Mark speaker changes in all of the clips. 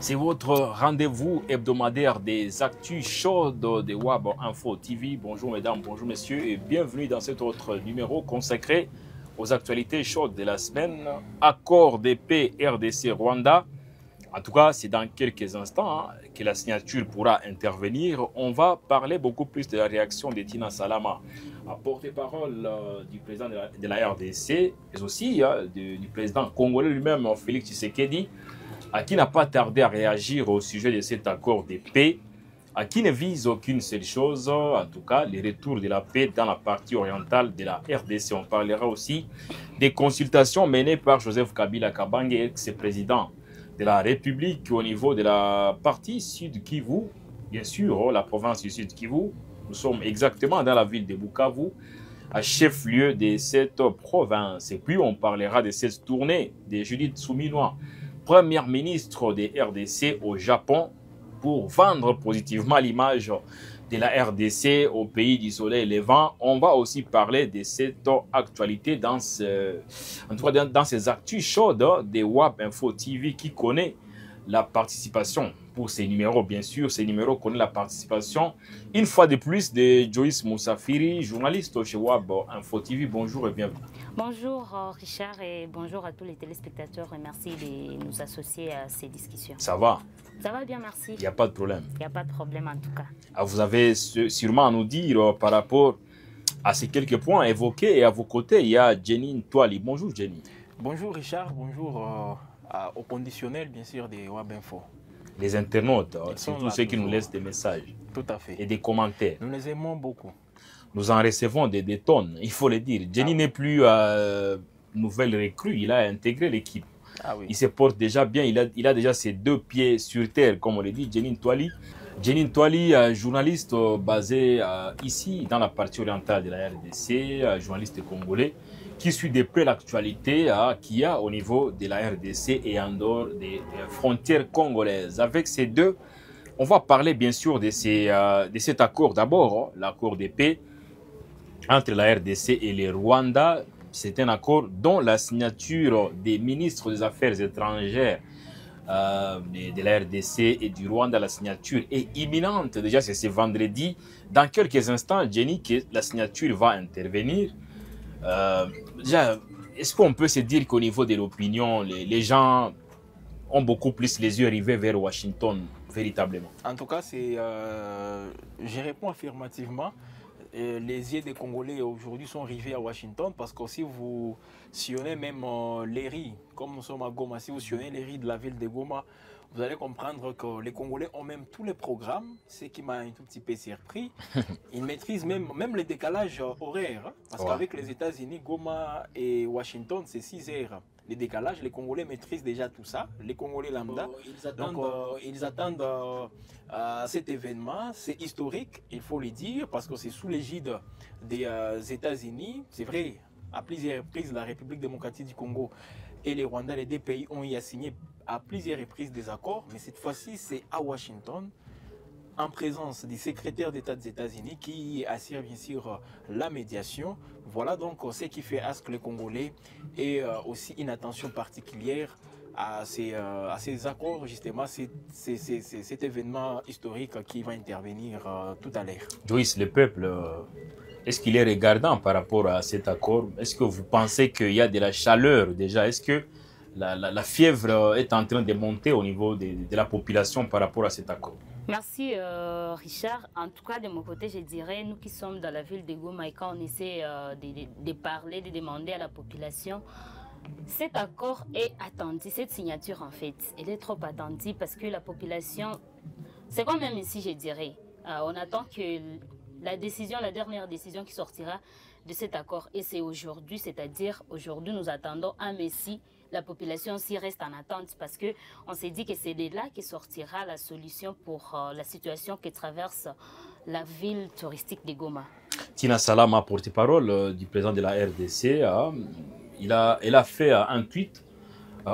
Speaker 1: C'est votre rendez-vous hebdomadaire des actus chaudes de WAB Info TV. Bonjour mesdames, bonjour messieurs et bienvenue dans cet autre numéro consacré aux actualités chaudes de la semaine. Accord de paix RDC-Rwanda. En tout cas, c'est dans quelques instants que la signature pourra intervenir. On va parler beaucoup plus de la réaction de Tina Salama, porte-parole du président de la RDC, mais aussi du président congolais lui-même, Félix Tshisekedi, qui n'a pas tardé à réagir au sujet de cet accord de paix, qui ne vise aucune seule chose, en tout cas le retour de la paix dans la partie orientale de la RDC. On parlera aussi des consultations menées par Joseph Kabila Kabange, ex-président de la République au niveau de la partie Sud Kivu, bien sûr, la province du Sud Kivu. Nous sommes exactement dans la ville de Bukavu, à chef-lieu de cette province. Et puis on parlera de cette tournée de Judith Suminwa, première ministre de RDC au Japon, pour vendre positivement l'image de la RDC au pays du soleil levant. On va aussi parler de cette actualité dans ces actus chaudes de WAB Info TV qui connaît la participation pour ces numéros. Bien sûr, ces numéros connaissent la participation une fois de plus de Joyce Moussafiri, journaliste chez WAB Info TV. Bonjour et bienvenue.
Speaker 2: Bonjour Richard et bonjour à tous les téléspectateurs et merci de nous associer à ces discussions.
Speaker 1: Ça va?
Speaker 2: Ça va bien, merci.
Speaker 1: Il n'y a pas de problème.
Speaker 2: Il n'y a pas de problème en tout cas.
Speaker 1: Vous avez sûrement à nous dire par rapport à ces quelques points évoqués et à vos côtés, il y a Jenny Ntwali. Bonjour Jenny.
Speaker 3: Bonjour Richard, bonjour au conditionnel bien sûr des WAB Info.
Speaker 1: Les internautes, surtout ceux qui nous laissent des messages.
Speaker 3: Tout à fait.
Speaker 1: Et des commentaires.
Speaker 3: Nous les aimons beaucoup.
Speaker 1: Nous en recevons des tonnes, il faut le dire. Jenny n'est plus nouvelle recrue, il a intégré l'équipe.
Speaker 3: Ah oui.
Speaker 1: Il se porte déjà bien, il a déjà ses deux pieds sur terre, comme on le dit. Jenny Ntwali. Jenny Ntwali, journaliste basé ici, dans la partie orientale de la RDC, journaliste congolais, qui suit de près l'actualité qu'il y a au niveau de la RDC et en dehors des frontières congolaises. Avec ces deux, on va parler bien sûr de cet accord. D'abord, l'accord de paix entre la RDC et le Rwanda. C'est un accord dont la signature des ministres des Affaires étrangères de la RDC et du Rwanda, la signature est imminente. Déjà, c'est ce vendredi. Dans quelques instants, Jenny, que la signature va intervenir. Déjà, est-ce qu'on peut se dire qu'au niveau de l'opinion, les gens ont beaucoup plus les yeux rivés vers Washington, véritablement?
Speaker 3: En tout cas, je réponds affirmativement. Les yeux des Congolais aujourd'hui sont rivés à Washington parce que si vous sillonnez même les rues, comme nous sommes à Goma, si vous sillonnez les rues de la ville de Goma, vous allez comprendre que les Congolais ont même tous les programmes, ce qui m'a un tout petit peu surpris. Ils maîtrisent même les décalages horaires, parce qu'avec les États-Unis, Goma et Washington, c'est 6 heures. Les décalages, les Congolais maîtrisent déjà tout ça, les Congolais lambda. Ils attendent cet événement, c'est historique, il faut le dire, parce que c'est sous l'égide des États-Unis. C'est vrai, à plusieurs reprises, la République démocratique du Congo et les Rwandais, les deux pays ont y signé à plusieurs reprises des accords, mais cette fois-ci, c'est à Washington, en présence du secrétaire d'État des États-Unis qui assure bien sûr la médiation. Voilà donc ce qui fait à ce que les Congolais aient aussi une attention particulière à ces accords, justement, cet événement historique qui va intervenir tout à l'heure.
Speaker 1: Joyce, le peuple, est-ce qu'il est regardant par rapport à cet accord? Est-ce que vous pensez qu'il y a de la chaleur déjà? Est-ce que la fièvre est en train de monter au niveau de la population par rapport à cet accord?
Speaker 2: Merci Richard. En tout cas, de mon côté, je dirais, nous qui sommes dans la ville de Goma et quand on essaie de parler, de demander à la population, cet accord est attendu, cette signature en fait, elle est trop attendue parce que la population, c'est quand même ici, je dirais, on attend que la dernière décision qui sortira de cet accord, et c'est aujourd'hui, c'est-à-dire aujourd'hui nous attendons un messie. La population aussi reste en attente parce qu'on s'est dit que c'est de là que sortira la solution pour la situation que traverse la ville touristique de Goma.
Speaker 1: Tina Salama, porte-parole du président de la RDC, elle a fait un tweet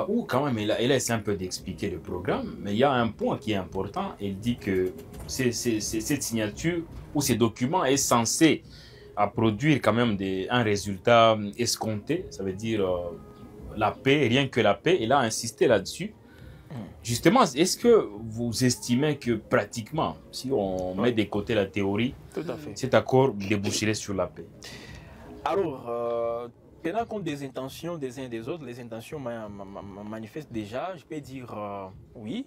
Speaker 1: où quand même elle a essayé un peu d'expliquer le programme, mais il y a un point qui est important. Elle dit que cette signature ou ces documents est censé produire quand même un résultat escompté, ça veut dire la paix, rien que la paix. Elle a insisté là-dessus. Justement, est-ce que vous estimez que pratiquement, si on met de côté la théorie,
Speaker 3: Tout à fait.
Speaker 1: cet accord déboucherait sur la paix?
Speaker 3: Alors, tenant compte des intentions des uns et des autres, les intentions manifestent déjà, je peux dire oui.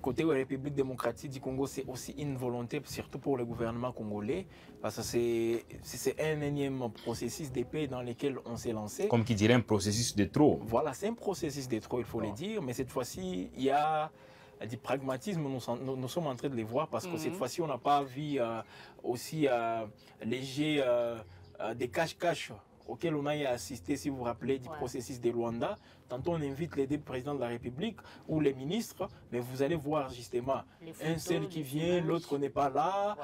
Speaker 3: Côté de la République démocratique du Congo, c'est aussi une volonté, surtout pour le gouvernement congolais, parce que c'est un énième processus de paix dans lequel on s'est lancé.
Speaker 1: Comme qui dirait un processus de trop.
Speaker 3: Voilà, c'est un processus de trop, il faut le dire, mais cette fois-ci, il y a du pragmatisme, nous sommes en train de le voir, parce que cette fois-ci, on n'a pas vu aussi léger des cache-cache auquel on a assisté, si vous vous rappelez, du processus de Rwanda. Tantôt, on invite les deux présidents de la République ou les ministres, mais vous allez voir justement un seul qui vient, l'autre n'est pas là.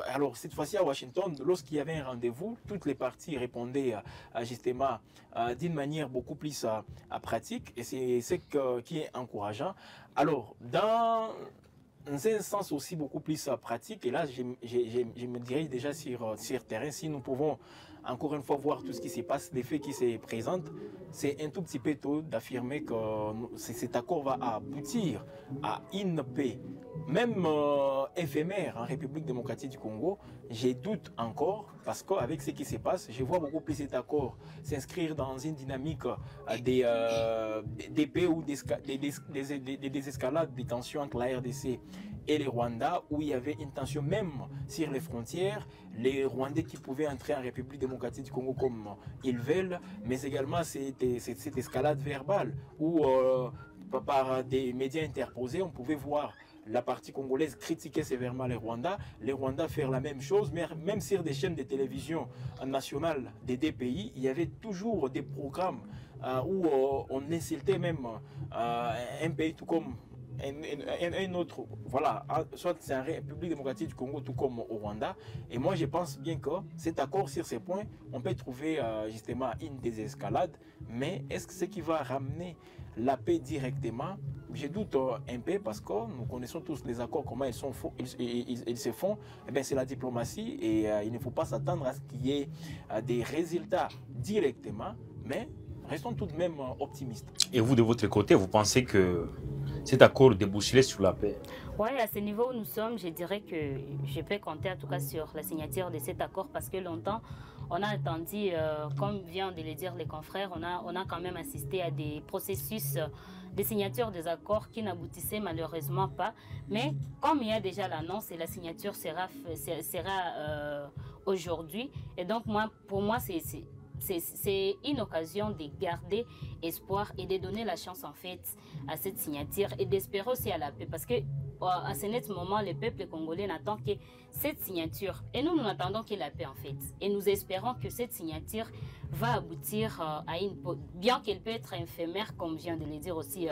Speaker 3: Alors, cette fois-ci, à Washington, lorsqu'il y avait un rendez-vous, toutes les parties répondaient justement d'une manière beaucoup plus pratique, et c'est ce qui est encourageant. Alors, dans un sens aussi beaucoup plus pratique, et là, je me dirige déjà sur terrain, si nous pouvons encore une fois voir tout ce qui se passe, les faits qui se présentent, c'est un tout petit peu tôt d'affirmer que cet accord va aboutir à une paix, même éphémère en République démocratique du Congo. J'ai doute encore, parce qu'avec ce qui se passe, je vois beaucoup plus cet accord s'inscrire dans une dynamique des paix ou des désescalades, des tensions entre la RDC et les Rwandais, où il y avait une tension même sur les frontières, les Rwandais qui pouvaient entrer en République démocratique du Congo comme ils veulent, mais également cette escalade verbale, où par des médias interposés, on pouvait voir la partie congolaise critiquer sévèrement les Rwandais faire la même chose, mais même sur des chaînes de télévision nationales des deux pays, il y avait toujours des programmes où on insultait même un pays tout comme un autre, voilà, soit c'est en République démocratique du Congo tout comme au Rwanda. Et moi je pense bien que cet accord sur ces points, on peut trouver justement une désescalade, mais est-ce que ce qui va ramener la paix directement? Je doute un peu, parce que nous connaissons tous les accords, comment ils se font. Eh bien, c'est la diplomatie, et il ne faut pas s'attendre à ce qu'il y ait des résultats directement, mais restons tout de même optimistes.
Speaker 1: Et vous, de votre côté, vous pensez que cet accord déboucherait sur la paix?
Speaker 2: Oui, à ce niveau où nous sommes, je dirais que je peux compter en tout cas sur la signature de cet accord, parce que longtemps, on a attendu, comme vient de le dire les confrères, on a quand même assisté à des processus de signature des accords qui n'aboutissaient malheureusement pas. Mais comme il y a déjà l'annonce, et la signature sera aujourd'hui, et donc pour moi, c'est une occasion de garder espoir et de donner la chance en fait à cette signature, et d'espérer aussi à la paix, parce que à ce moment, le peuple congolais n'attend que cette signature, et nous n'attendons que la paix en fait, et nous espérons que cette signature va aboutir à une paix, bien qu'elle peut être éphémère, comme vient de le dire aussi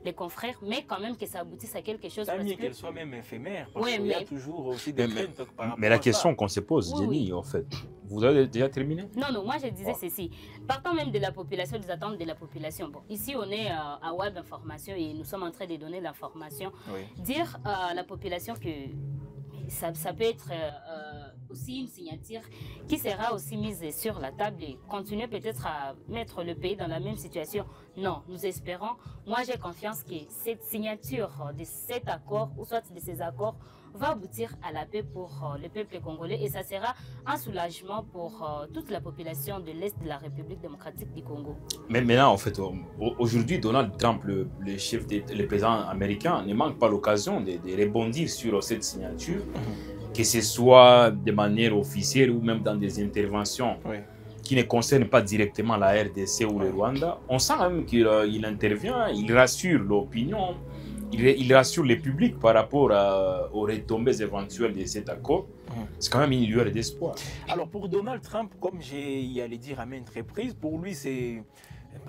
Speaker 2: les confrères, mais quand même que ça aboutisse à quelque chose.
Speaker 3: Tant mieux qu'elle soit même éphémère, parce qu'il y a toujours aussi des craintes par rapport à ça.
Speaker 1: Mais la question qu'on se pose, Jenny, en fait, vous avez déjà terminé?
Speaker 2: Non, moi je disais ceci. Partant même de la population, des attentes de la population. Bon, ici on est à Web Information et nous sommes en train de donner l'information. Dire à la population que ça peut être aussi une signature qui sera aussi mise sur la table et continuer peut-être à mettre le pays dans la même situation. Non, nous espérons, moi j'ai confiance que cette signature de cet accord, ou soit de ces accords, va aboutir à la paix pour le peuple congolais, et ça sera un soulagement pour toute la population de l'Est de la République démocratique du Congo.
Speaker 1: Mais maintenant, en fait, aujourd'hui, Donald Trump, le président américain, ne manque pas l'occasion de rebondir sur cette signature, que ce soit de manière officielle ou même dans des interventions qui ne concernent pas directement la RDC ou le Rwanda. On sent même qu'il intervient, il rassure l'opinion, il rassure le public par rapport aux retombées éventuelles de cet accord. C'est quand même une lueur d'espoir.
Speaker 3: Alors pour Donald Trump, comme j'y allais dire à maintes reprises, pour lui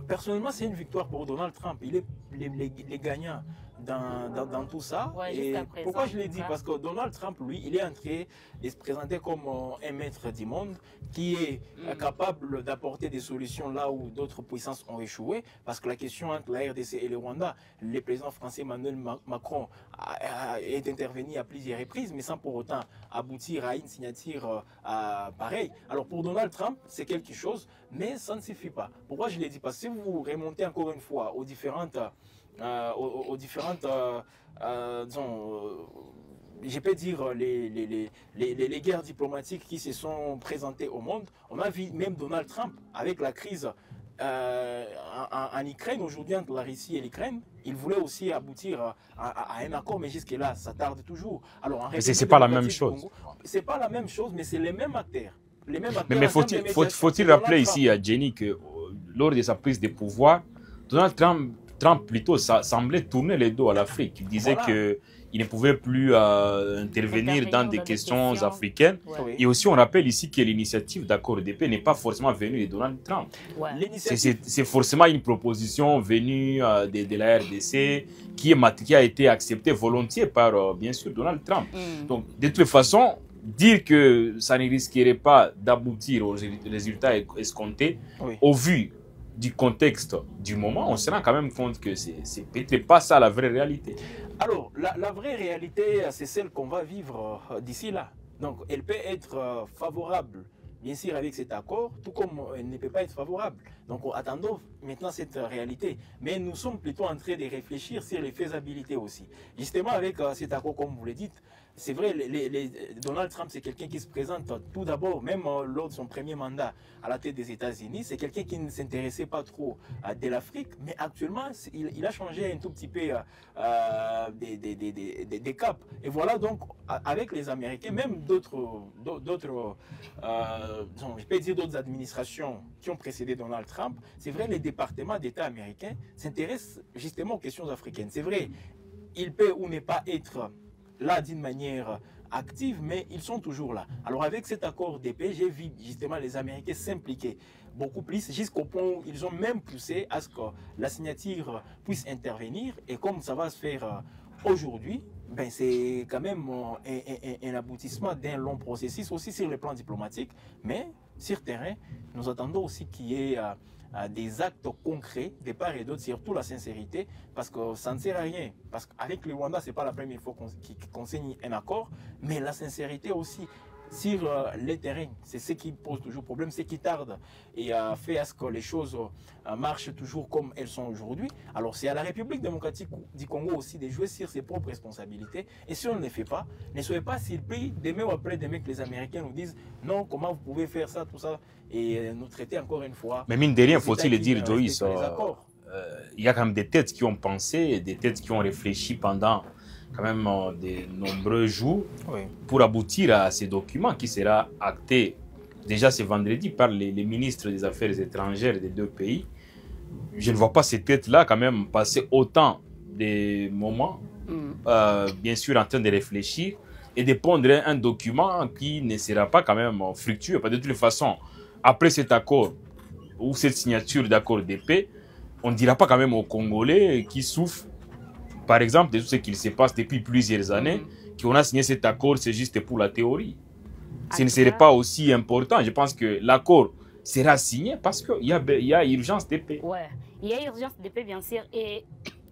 Speaker 3: personnellement c'est une victoire pour Donald Trump. Il est les gagnant dans tout ça. Et pourquoi je l'ai dit? Parce que Donald Trump, lui, il est en train de se présenter comme un maître du monde qui est capable d'apporter des solutions là où d'autres puissances ont échoué. Parce que la question entre la RDC et le Rwanda, le président français Emmanuel Macron est intervenu à plusieurs reprises, mais sans pour autant aboutir à une signature pareille. Alors pour Donald Trump, c'est quelque chose, mais ça ne suffit pas. Pourquoi je l'ai dit? Parce que si vous remontez encore une fois aux différentes aux différentes, disons, je peux dire, les guerres diplomatiques qui se sont présentées au monde. On a vu même Donald Trump avec la crise en Ukraine, aujourd'hui entre la Russie et l'Ukraine. Il voulait aussi aboutir à un accord, mais jusque-là, ça tarde toujours. Alors,
Speaker 1: mais ce n'est pas la même chose.
Speaker 3: Ce n'est pas la même chose, mais c'est les mêmes acteurs.
Speaker 1: Mais faut-il rappeler ici à Jenny que lors de sa prise de pouvoir, Donald Trump plutôt semblait tourner les dos à l'Afrique. Il disait que il ne pouvait plus intervenir dans des questions africaines. Ouais. Et aussi, on rappelle ici que l'initiative d'accord de paix n'est pas forcément venue de Donald Trump. Ouais. C'est forcément une proposition venue de la RDC qui a été acceptée volontiers par, bien sûr, Donald Trump. Donc, de toute façon, dire que ça ne risquerait pas d'aboutir aux résultats escomptés, au vu du contexte du moment, on se rend quand même compte que c'est peut-être pas ça la vraie réalité.
Speaker 3: Alors, la vraie réalité, c'est celle qu'on va vivre d'ici là. Donc, elle peut être favorable, bien sûr, avec cet accord, tout comme elle ne peut pas être favorable. Donc, attendons maintenant cette réalité. Mais nous sommes plutôt en train de réfléchir sur les faisabilités aussi. Justement, avec cet accord, comme vous le dites, c'est vrai, Donald Trump, c'est quelqu'un qui se présente tout d'abord, même lors de son premier mandat à la tête des États-Unis, c'est quelqu'un qui ne s'intéressait pas trop de l'Afrique, mais actuellement, il a changé un tout petit peu des caps. Et voilà donc, avec les Américains, même d'autres, je peux dire d'autres administrations qui ont précédé Donald Trump, c'est vrai, les départements d'État américains s'intéressent justement aux questions africaines. C'est vrai, il peut ou ne pas être là d'une manière active, mais ils sont toujours là. Alors avec cet accord de paix, j'ai vu justement les Américains s'impliquer beaucoup plus, jusqu'au point où ils ont même poussé à ce que la signature puisse intervenir. Et comme ça va se faire aujourd'hui, ben c'est quand même un aboutissement d'un long processus, aussi sur le plan diplomatique, mais sur terrain, nous attendons aussi qu'il y ait des actes concrets de part et d'autre, surtout la sincérité, parce que ça ne sert à rien. Parce qu'avec le Rwanda, ce n'est pas la première fois qu'on signe un accord, mais la sincérité aussi sur les terrains, c'est ce qui pose toujours problème, ce qui tarde et fait à ce que les choses marchent toujours comme elles sont aujourd'hui. Alors c'est à la République démocratique du Congo aussi de jouer sur ses propres responsabilités. Et si on ne le fait pas, ne soyez pas surpris demain ou après-demain que les Américains nous disent non, comment vous pouvez faire ça, tout ça, et nous traiter encore une fois.
Speaker 1: Mais mine de rien, faut-il le dire, Joyce, il y a quand même des têtes qui ont pensé, des têtes qui ont réfléchi pendant quand même de nombreux jours pour aboutir à ces documents qui sera acté déjà ce vendredi par les ministres des Affaires étrangères des deux pays. Je ne vois pas ces têtes-là quand même passer autant de moments, bien sûr, en train de réfléchir et de pondre un document qui ne sera pas quand même fructueux. Parce que de toute façon, après cet accord ou cette signature d'accord de paix, on ne dira pas quand même aux Congolais qui souffrent, par exemple, de tout ce qu'il se passe depuis plusieurs années, qu'on a signé cet accord, c'est juste pour la théorie. Ce ne serait pas aussi important. Je pense que l'accord sera signé parce qu'il y a urgence de paix.
Speaker 2: Oui, il y a urgence de paix, bien sûr. Et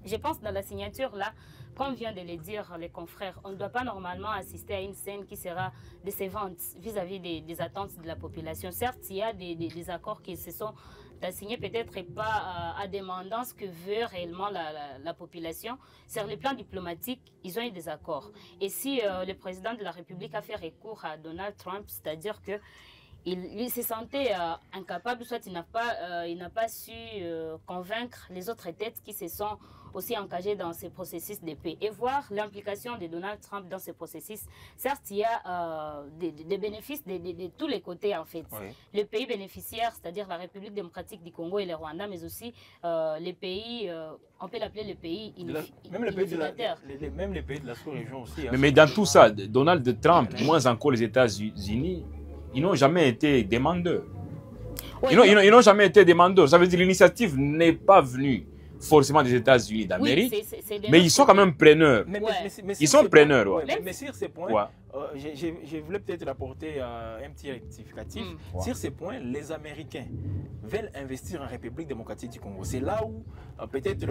Speaker 2: je pense dans la signature, là, comme vient de le dire les confrères, on ne doit pas normalement assister à une scène qui sera décevante vis-à-vis des attentes de la population. Certes, il y a des accords qui se sont assignés peut-être pas à demandant ce que veut réellement la population. Sur le plan diplomatique, ils ont eu des accords. Et si le président de la République a fait recours à Donald Trump, c'est-à-dire que il se sentait incapable, soit il n'a pas su convaincre les autres têtes qui se sont aussi engagées dans ce processus de paix. Et voir l'implication de Donald Trump dans ce processus, certes, il y a des bénéfices de tous les côtés, en fait. Oui. Les pays bénéficiaires, c'est-à-dire la République démocratique du Congo et le Rwanda, mais aussi les pays, on peut l'appeler les pays
Speaker 3: même les pays de la sous-région aussi.
Speaker 1: Mais dans tout ça, Donald Trump, moins encore les États-Unis, ils n'ont jamais été demandeurs. Oui, ils n'ont jamais été demandeurs. Ça veut dire que l'initiative n'est pas venue forcément des États-Unis d'Amérique, mais ils sont quand même preneurs. Ils sont preneurs.
Speaker 3: Mais sur ces points, je voulais peut-être apporter un petit rectificatif. Sur ces points, les Américains veulent investir en République démocratique du Congo. C'est là où peut-être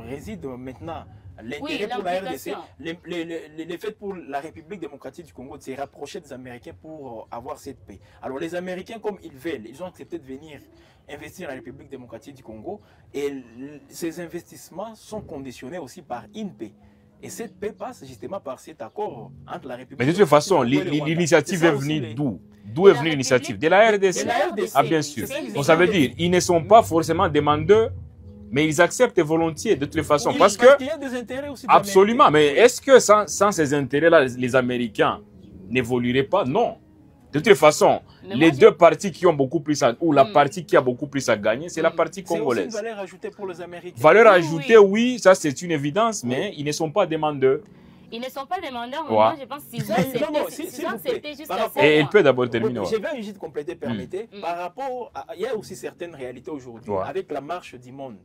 Speaker 3: réside maintenant L'intérêt pour la RDC, le fait pour la République démocratique du Congo de se rapprocher des Américains pour avoir cette paix. Alors les Américains, comme ils veulent, ils ont accepté de venir investir dans la République démocratique du Congo et ces investissements sont conditionnés aussi par une paix. Et cette paix passe justement par cet accord entre la République.
Speaker 1: Mais de toute façon, l'initiative est venue d'où? D'où est venue l'initiative? De la RDC. Ah, bien sûr. Donc ça veut dire qu'ils ne sont pas forcément demandeurs, mais ils acceptent volontiers de toutes les façons. Parce qu'il
Speaker 3: y a des intérêts aussi.
Speaker 1: Absolument. Mais est-ce que sans ces intérêts-là, les Américains n'évolueraient pas? Non. De toute façon, les deux parties qui ont beaucoup plus à, ou la partie qui a beaucoup plus à gagner, c'est la partie congolaise.
Speaker 3: C'est aussi une valeur ajoutée pour les Américains.
Speaker 1: Valeur ajoutée, oui, ça c'est une évidence, mais ils ne sont pas demandeurs.
Speaker 2: Ils ne sont pas demandeurs, mais moi je pense qu'ils ont accepté jusqu'à ça.
Speaker 1: Et il peut d'abord terminer.
Speaker 3: Je vais juste compléter, permettez. Par rapport à, il y a aussi certaines réalités aujourd'hui. Avec la marche du monde,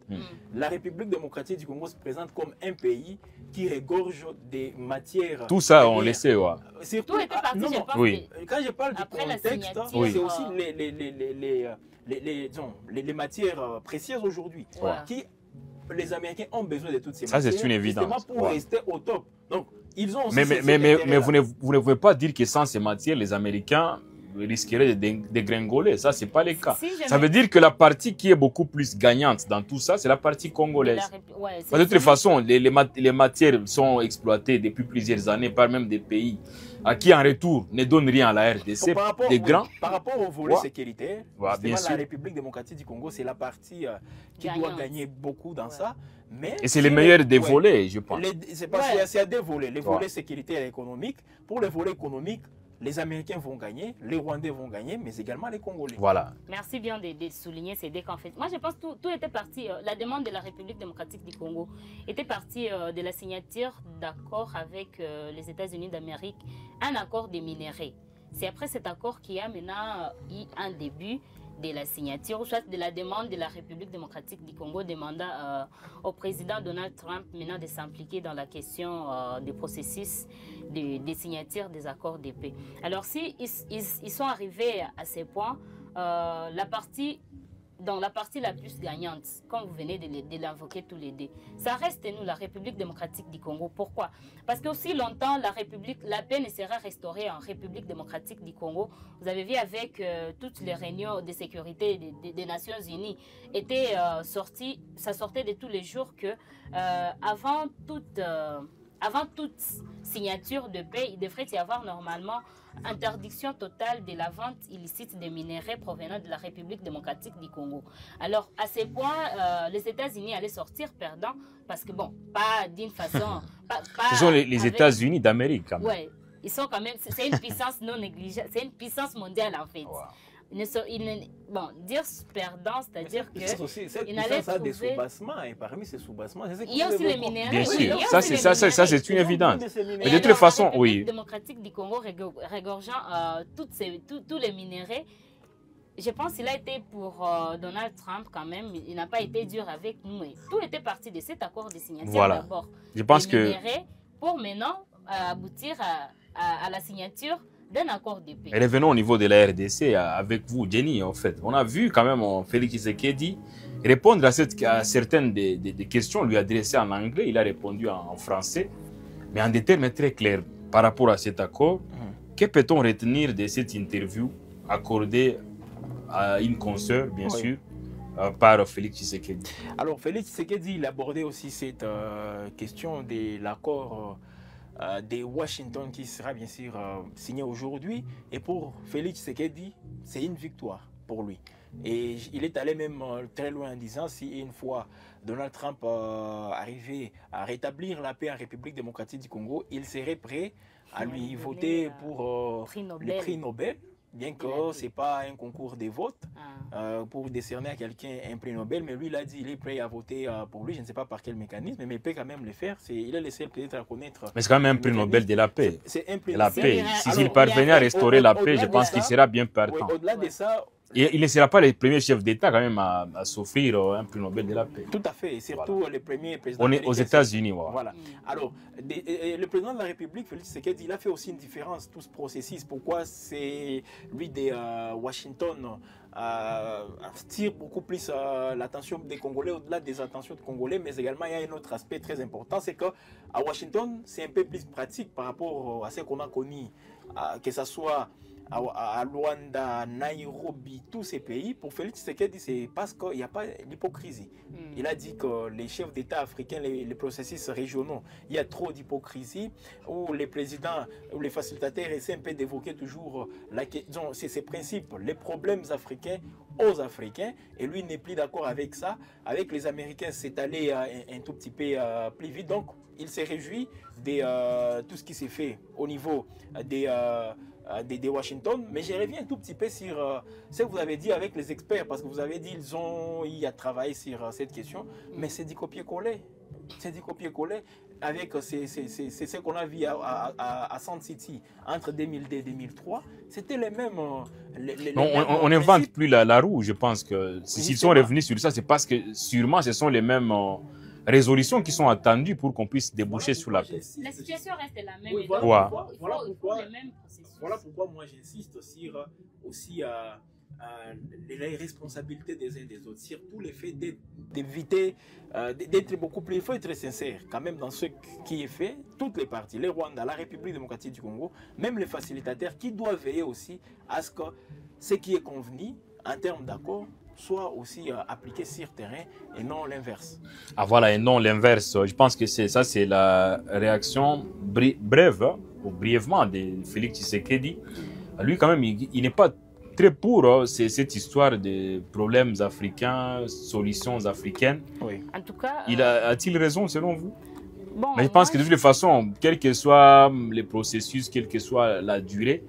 Speaker 3: la République démocratique du Congo se présente comme un pays qui regorge des matières.
Speaker 1: Tout ça, on le sait,
Speaker 2: Tout était parti, je pense.
Speaker 1: Oui.
Speaker 3: Quand je parle du contexte, c'est aussi les matières précieuses aujourd'hui. Les Américains ont besoin de toutes ces matières.
Speaker 1: Ça, c'est une évidence.
Speaker 3: Justement pour rester au top. Donc, ils ont aussi
Speaker 1: mais vous ne pouvez pas dire que sans ces matières, les Américains risqueraient de dégringoler. Ça, ce n'est pas le cas. Ça veut dire que la partie qui est beaucoup plus gagnante dans tout ça, c'est la partie congolaise. De toute façon, les matières sont exploitées depuis plusieurs années par même des pays qui, en retour, ne donnent rien à la RDC.
Speaker 3: Par rapport au volet sécuritaire, la République démocratique du Congo, c'est la partie qui doit gagner beaucoup dans ça.
Speaker 1: Et c'est le meilleur des volets, je pense.
Speaker 3: C'est parce qu'il y a deux volets, les volets sécuritaires et économiques. Pour les volets économiques, les Américains vont gagner, les Rwandais vont gagner, mais également les Congolais.
Speaker 2: Voilà. Merci bien de souligner ces deux qu'en fait. Moi, je pense que tout était parti, la demande de la République démocratique du Congo était partie de la signature d'accord avec les États-Unis d'Amérique, un accord des minéraux. C'est après cet accord qu'il y a maintenant eu un début de la signature, soit de la demande de la République démocratique du Congo, demandant au président Donald Trump maintenant de s'impliquer dans la question des processus de signature des accords de paix. Alors, si ils sont arrivés à ces points, la partie la plus gagnante, comme vous venez de l'invoquer tous les deux, ça reste nous, la République démocratique du Congo. Pourquoi? Parce qu'aussi longtemps, la paix ne sera restaurée en République démocratique du Congo. Vous avez vu avec toutes les réunions de sécurité des Nations Unies, ça sortait de tous les jours que avant toute signature de paix, il devrait y avoir normalement interdiction totale de la vente illicite des minéraux provenant de la République démocratique du Congo. Alors, à ce point, les États-Unis allaient sortir perdants parce que, bon, pas d'une façon...
Speaker 1: Ce sont les États-Unis d'Amérique, quand même.
Speaker 2: Oui, ils sont quand même... C'est une puissance non négligeable, c'est une puissance mondiale, en fait. Bon, dire perdant, c'est-à-dire que...
Speaker 3: Cette puissance a des soubassements, et parmi ces soubassements...
Speaker 2: Il y a aussi les minéraux.
Speaker 1: Bien sûr, ça c'est une évidence. Mais de toute façon, oui.
Speaker 2: La démocratique du Congo regorgeant tous les minéraux, je pense qu'il a été pour Donald Trump quand même, il n'a pas été dur avec nous. Tout était parti de cet accord de signature d'abord.
Speaker 1: Je pense que...
Speaker 2: Pour maintenant aboutir à la signature d'un accord de paix.
Speaker 1: Et revenons au niveau de la RDC avec vous, Jenny, en fait. On a vu quand même Félix Tshisekedi répondre à certaines des questions lui adressées en anglais. Il a répondu en français, mais en des termes très clairs par rapport à cet accord. Que peut-on retenir de cette interview accordée à une consoeur, bien sûr, par Félix Tshisekedi?
Speaker 3: Alors, Félix Tshisekedi, il abordait aussi cette question de l'accord de Washington qui sera bien sûr signé aujourd'hui. Et pour Félix Tshisekedi, c'est une victoire pour lui. Et il est allé même très loin en disant si une fois Donald Trump arrivait à rétablir la paix en République démocratique du Congo, il serait prêt à lui voter pour le prix Nobel. Bien que ce n'est pas un concours de vote pour décerner à quelqu'un un prix Nobel, mais lui, il a dit qu'il est prêt à voter pour lui. Je ne sais pas par quel mécanisme, mais il peut quand même le faire. Il est le seul peut-être à connaître.
Speaker 1: Mais c'est quand même un prix Nobel de la paix.
Speaker 3: C'est un prix
Speaker 1: de la paix. S'il parvenait à restaurer la paix, je pense qu'il sera bien partant.
Speaker 3: Au-delà de ça,
Speaker 1: Et il ne sera pas le premier chef d'État quand même à s'offrir un prix Nobel de la paix.
Speaker 3: Tout à fait, et surtout
Speaker 1: Voilà.
Speaker 3: le premier président.
Speaker 1: On est aux États-Unis. Voilà.
Speaker 3: Voilà. Alors, le président de la République, Félix Tshisekedi, il a fait aussi une différence, tout ce processus. Pourquoi c'est lui de Washington tire beaucoup plus l'attention des Congolais, au-delà des attentions des Congolais, mais également il y a un autre aspect très important, c'est qu'à Washington, c'est un peu plus pratique par rapport à ce qu'on a connu, que ce soit à Luanda, Nairobi, tous ces pays. Pour Félix Tshisekedi, c'est parce qu'il n'y a pas d'hypocrisie. Il a dit que les chefs d'État africains, les processus régionaux, il y a trop d'hypocrisie, où les présidents ou les facilitateurs essaient un peu d'évoquer toujours ces principes, les problèmes africains aux Africains, et lui n'est plus d'accord avec ça. Avec les Américains, c'est allé un tout petit peu plus vite. Donc, il s'est réjoui de tout ce qui s'est fait au niveau de Washington, mais je reviens un tout petit peu sur ce que vous avez dit avec les experts, parce que vous avez dit qu'ils ont eu à travailler sur cette question, mais c'est du copier-coller. C'est du copier-coller avec c'est ce qu'on a vu à Sand City entre 2002 et 2003. C'était les mêmes.
Speaker 1: On n'invente plus la roue, je pense que s'ils sont revenus sur ça, c'est parce que sûrement ce sont les mêmes résolutions qui sont attendues pour qu'on puisse déboucher sur la paix.
Speaker 2: La situation reste la même.
Speaker 3: Oui,
Speaker 1: voilà,
Speaker 3: voilà pourquoi moi j'insiste sur aussi les responsabilités des uns et des autres, surtout le fait d'éviter d'être beaucoup plus. Il faut être sincère quand même dans ce qui est fait. Toutes les parties, les Rwanda, la République démocratique du Congo, même les facilitateurs qui doivent veiller aussi à ce que ce qui est convenu en termes d'accord soit aussi appliqué sur terrain et non l'inverse.
Speaker 1: Ah voilà, et non l'inverse. Je pense que c'est la réaction brève ou brièvement de Félix Tshisekedi. Lui quand même, il n'est pas très pour cette histoire de problèmes africains, solutions africaines.
Speaker 3: Oui.
Speaker 2: En tout cas,
Speaker 1: A-t-il raison selon vous?
Speaker 2: Bon,
Speaker 1: mais je pense que de toute façon, quel que soit les processus, quelle que soit la durée,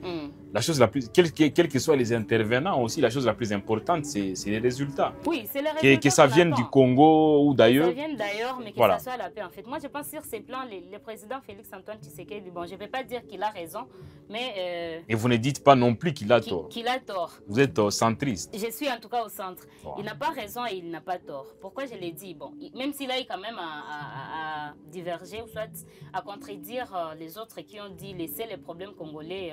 Speaker 1: la chose la plus, quels que soient les intervenants aussi, la chose la plus importante, c'est les résultats.
Speaker 2: Oui, c'est les résultats.
Speaker 1: Que ça vienne du Congo ou d'ailleurs.
Speaker 2: Que ça vienne d'ailleurs, mais que ça soit la paix en fait. Moi, je pense sur ces plans, le président Félix Antoine Tshisekedi, bon, je ne vais pas dire qu'il a raison, mais...
Speaker 1: Et vous ne dites pas non plus qu'il a tort.
Speaker 2: Qu'il a tort.
Speaker 1: Vous êtes centriste.
Speaker 2: Je suis en tout cas au centre. Il n'a pas raison et il n'a pas tort. Pourquoi je l'ai dit? Bon, même s'il a eu quand même à diverger ou soit à contredire les autres qui ont dit laisser les problèmes congolais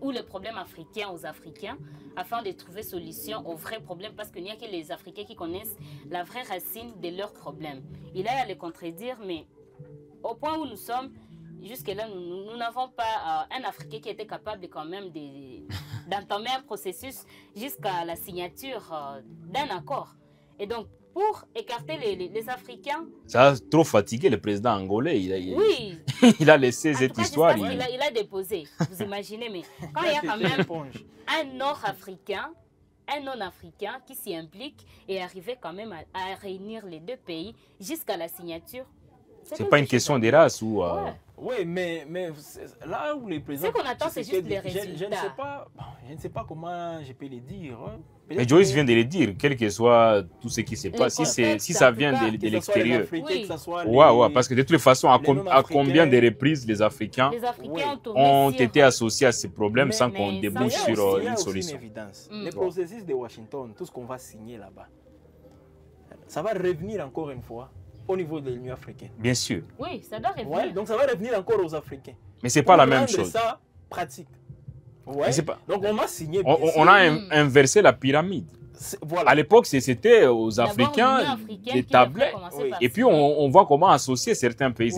Speaker 2: ou les problèmes africains aux Africains afin de trouver solution aux vrais problèmes, parce qu'il n'y a que les Africains qui connaissent la vraie racine de leurs problèmes. Il a à les contredire, mais au point où nous sommes, jusque-là, nous n'avons pas un Africain qui était capable quand même d'entamer un processus jusqu'à la signature d'un accord. Et donc, pour écarter les Africains...
Speaker 1: Ça a trop fatigué le président angolais.
Speaker 2: Oui.
Speaker 1: Il a laissé cette histoire.
Speaker 2: Il a déposé, vous imaginez, mais quand il y a quand même un Nord-Africain, un non-africain qui s'y implique et arriver quand même à réunir les deux pays jusqu'à la signature.
Speaker 1: C'est pas une question des races ou...
Speaker 3: Oui, mais là où les présidents...
Speaker 2: Ce qu'on attend, c'est juste les résultats.
Speaker 3: Je ne sais pas comment je peux les dire.
Speaker 1: Mais Joyce vient de le dire, quel que soit tout ce qui se passe, si ça vient de l'extérieur.
Speaker 3: Oui,
Speaker 1: parce que de toutes les façons, à combien de reprises les Africains ont été associés à ces problèmes sans qu'on débouche sur une solution.
Speaker 3: Le processus de Washington, tout ce qu'on va signer là-bas, ça va revenir encore une fois au niveau de l'Union africaine.
Speaker 1: Bien sûr.
Speaker 2: Oui, ça doit revenir.
Speaker 3: Ouais, donc ça va revenir encore aux Africains.
Speaker 1: Mais ce n'est pas la même chose.
Speaker 3: C'est ça pratique. Ouais. Donc on a signé.
Speaker 1: On a inversé la pyramide.
Speaker 3: Voilà.
Speaker 1: À l'époque, c'était aux Africains d'établir.
Speaker 2: Oui.
Speaker 1: Et puis on voit comment associer certains pays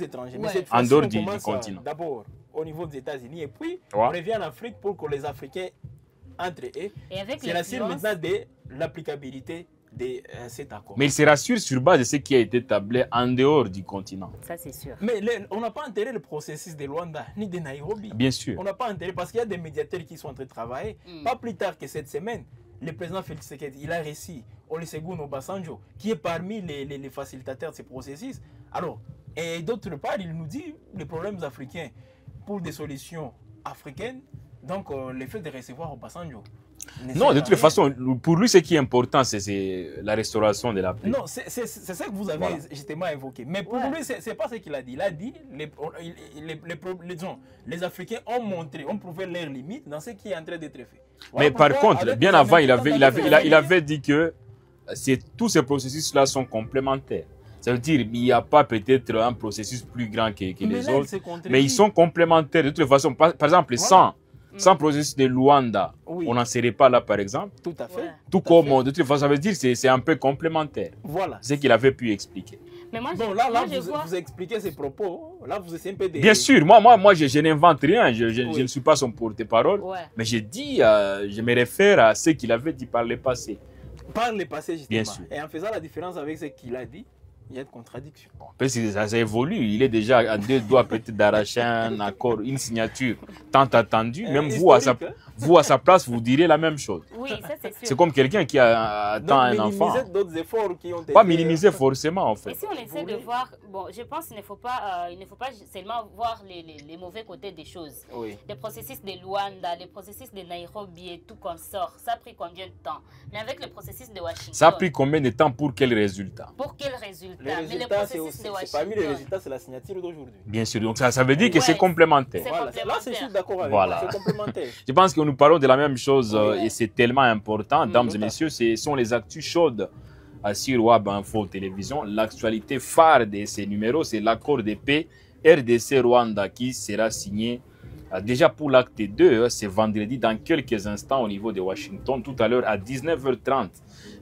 Speaker 1: étrangers.
Speaker 3: Mais cette
Speaker 1: en dehors du continent.
Speaker 3: D'abord au niveau des États-Unis et puis on revient en Afrique pour que les Africains entre eux. C'est la cible maintenant de l'applicabilité de cet accord.
Speaker 1: Mais il se rassure sur base de ce qui a été établi en dehors du continent.
Speaker 2: Ça, c'est sûr.
Speaker 3: Mais on n'a pas intérêt le processus de Luanda ni de Nairobi.
Speaker 1: Bien sûr.
Speaker 3: On n'a pas intérêt parce qu'il y a des médiateurs qui sont en train de travailler. Pas plus tard que cette semaine, le président Félix Tshisekedi, il a reçu Olusegun Obasanjo, qui est parmi les facilitateurs de ce processus. Alors, et d'autre part, il nous dit les problèmes africains pour des solutions africaines. Donc, le fait de recevoir Obasanjo.
Speaker 1: Non, de toutes les façons, pour lui, ce qui est important, c'est la restauration de la paix.
Speaker 3: Non, c'est ça que vous avez justement évoqué. Mais pour lui, ce n'est pas ce qu'il a dit. Il a dit les Africains ont montré, ont prouvé leurs limites dans ce qui est en train d'être fait. Voilà.
Speaker 1: Mais par contre, bien avant, il avait dit que tous ces processus-là sont complémentaires. Ça veut dire qu'il n'y a pas peut-être un processus plus grand que les autres, mais ils sont complémentaires. De toute façon, par exemple, sans processus de Luanda, on n'en serait pas là, par exemple.
Speaker 3: Tout à fait.
Speaker 1: Tout comme, de toute façon, ça veut dire que c'est un peu complémentaire.
Speaker 3: Voilà.
Speaker 1: C'est ce qu'il avait pu expliquer.
Speaker 2: Mais moi,
Speaker 3: bon, là vous expliquez ses propos. Là, vous essayez un peu de...
Speaker 1: Bien sûr, moi je n'invente rien. Je ne suis pas son porte-parole. Mais je dis, je me réfère à ce qu'il avait dit par le passé.
Speaker 3: Par le passé, justement.
Speaker 1: Bien sûr.
Speaker 3: Et en faisant la différence avec ce qu'il a dit, il y a de contradictions.
Speaker 1: Parce que ça évolue. Il est déjà à 2 doigts peut-être d'arracher un accord, une signature tant attendue. Même vous, à sa place, vous direz la même chose.
Speaker 2: Oui, ça c'est sûr.
Speaker 1: C'est comme quelqu'un qui attend un enfant.
Speaker 3: Minimiser d'autres efforts qui ont été...
Speaker 1: Pas minimiser forcément, en fait.
Speaker 2: Et si on essaie de voir... Bon, je pense qu'il ne faut pas seulement voir les mauvais côtés des choses.
Speaker 3: Oui.
Speaker 2: Les processus de Luanda, les processus de Nairobi et tout comme sort, ça a pris combien de temps? Mais avec le processus de Washington...
Speaker 1: Ça a pris combien de temps pour quel résultat?
Speaker 2: Pour quel résultat?
Speaker 3: Les résultats, c'est parmi les résultats, c'est la signature d'aujourd'hui.
Speaker 1: Bien sûr, donc ça veut dire que c'est complémentaire.
Speaker 3: Voilà. Là, je suis d'accord avec
Speaker 1: voilà.
Speaker 3: C'est complémentaire.
Speaker 1: Je pense que nous parlons de la même chose et c'est tellement important. Mesdames et messieurs, ce sont les actus chaudes sur WAB Info Télévision. L'actualité phare de ces numéros, c'est l'accord de paix RDC-Rwanda qui sera signé déjà pour l'acte 2. C'est vendredi dans quelques instants au niveau de Washington. Tout à l'heure à 19h30.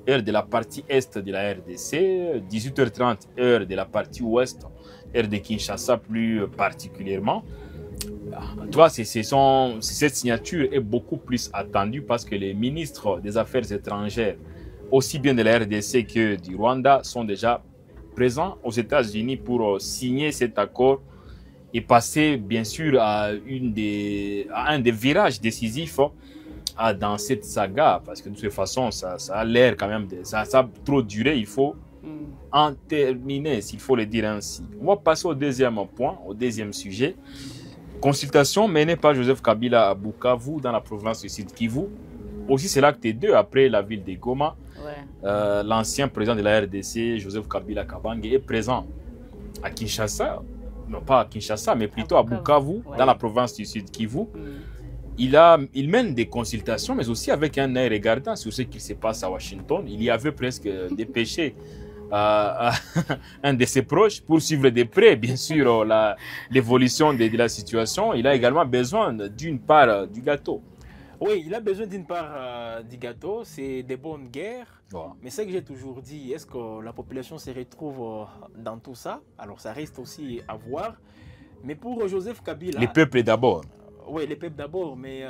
Speaker 1: Heure de la partie est de la RDC, 18h30 heure de la partie ouest, heure de Kinshasa plus particulièrement. Tu vois, cette signature est beaucoup plus attendue parce que les ministres des Affaires étrangères, aussi bien de la RDC que du Rwanda, sont déjà présents aux États-Unis pour signer cet accord et passer bien sûr à un des virages décisifs dans cette saga, parce que de toute façon, ça a l'air quand même, ça a trop duré, il faut en terminer, s'il faut le dire ainsi. On va passer au deuxième point, au deuxième sujet. Consultation menée par Joseph Kabila à Bukavu, dans la province du Sud Kivu. Aussi, c'est l'acte 2 après la ville de Goma. L'ancien président de la RDC, Joseph Kabila Kabange, est présent à Kinshasa, non pas à Kinshasa, mais plutôt à Bukavu, dans la province du Sud Kivu. Il mène des consultations, mais aussi avec un œil regardant sur ce qui se passe à Washington. Il y avait presque dépêché un de ses proches pour suivre de près, bien sûr, l'évolution de la situation. Il a également besoin d'une part du gâteau.
Speaker 3: Oui, il a besoin d'une part du gâteau, c'est des bonnes guerres. Mais ce que j'ai toujours dit, est-ce que la population se retrouve dans tout ça? Alors ça reste aussi à voir. Mais pour Joseph Kabila...
Speaker 1: Les peuples d'abord.
Speaker 3: Oui, les peuples d'abord, mais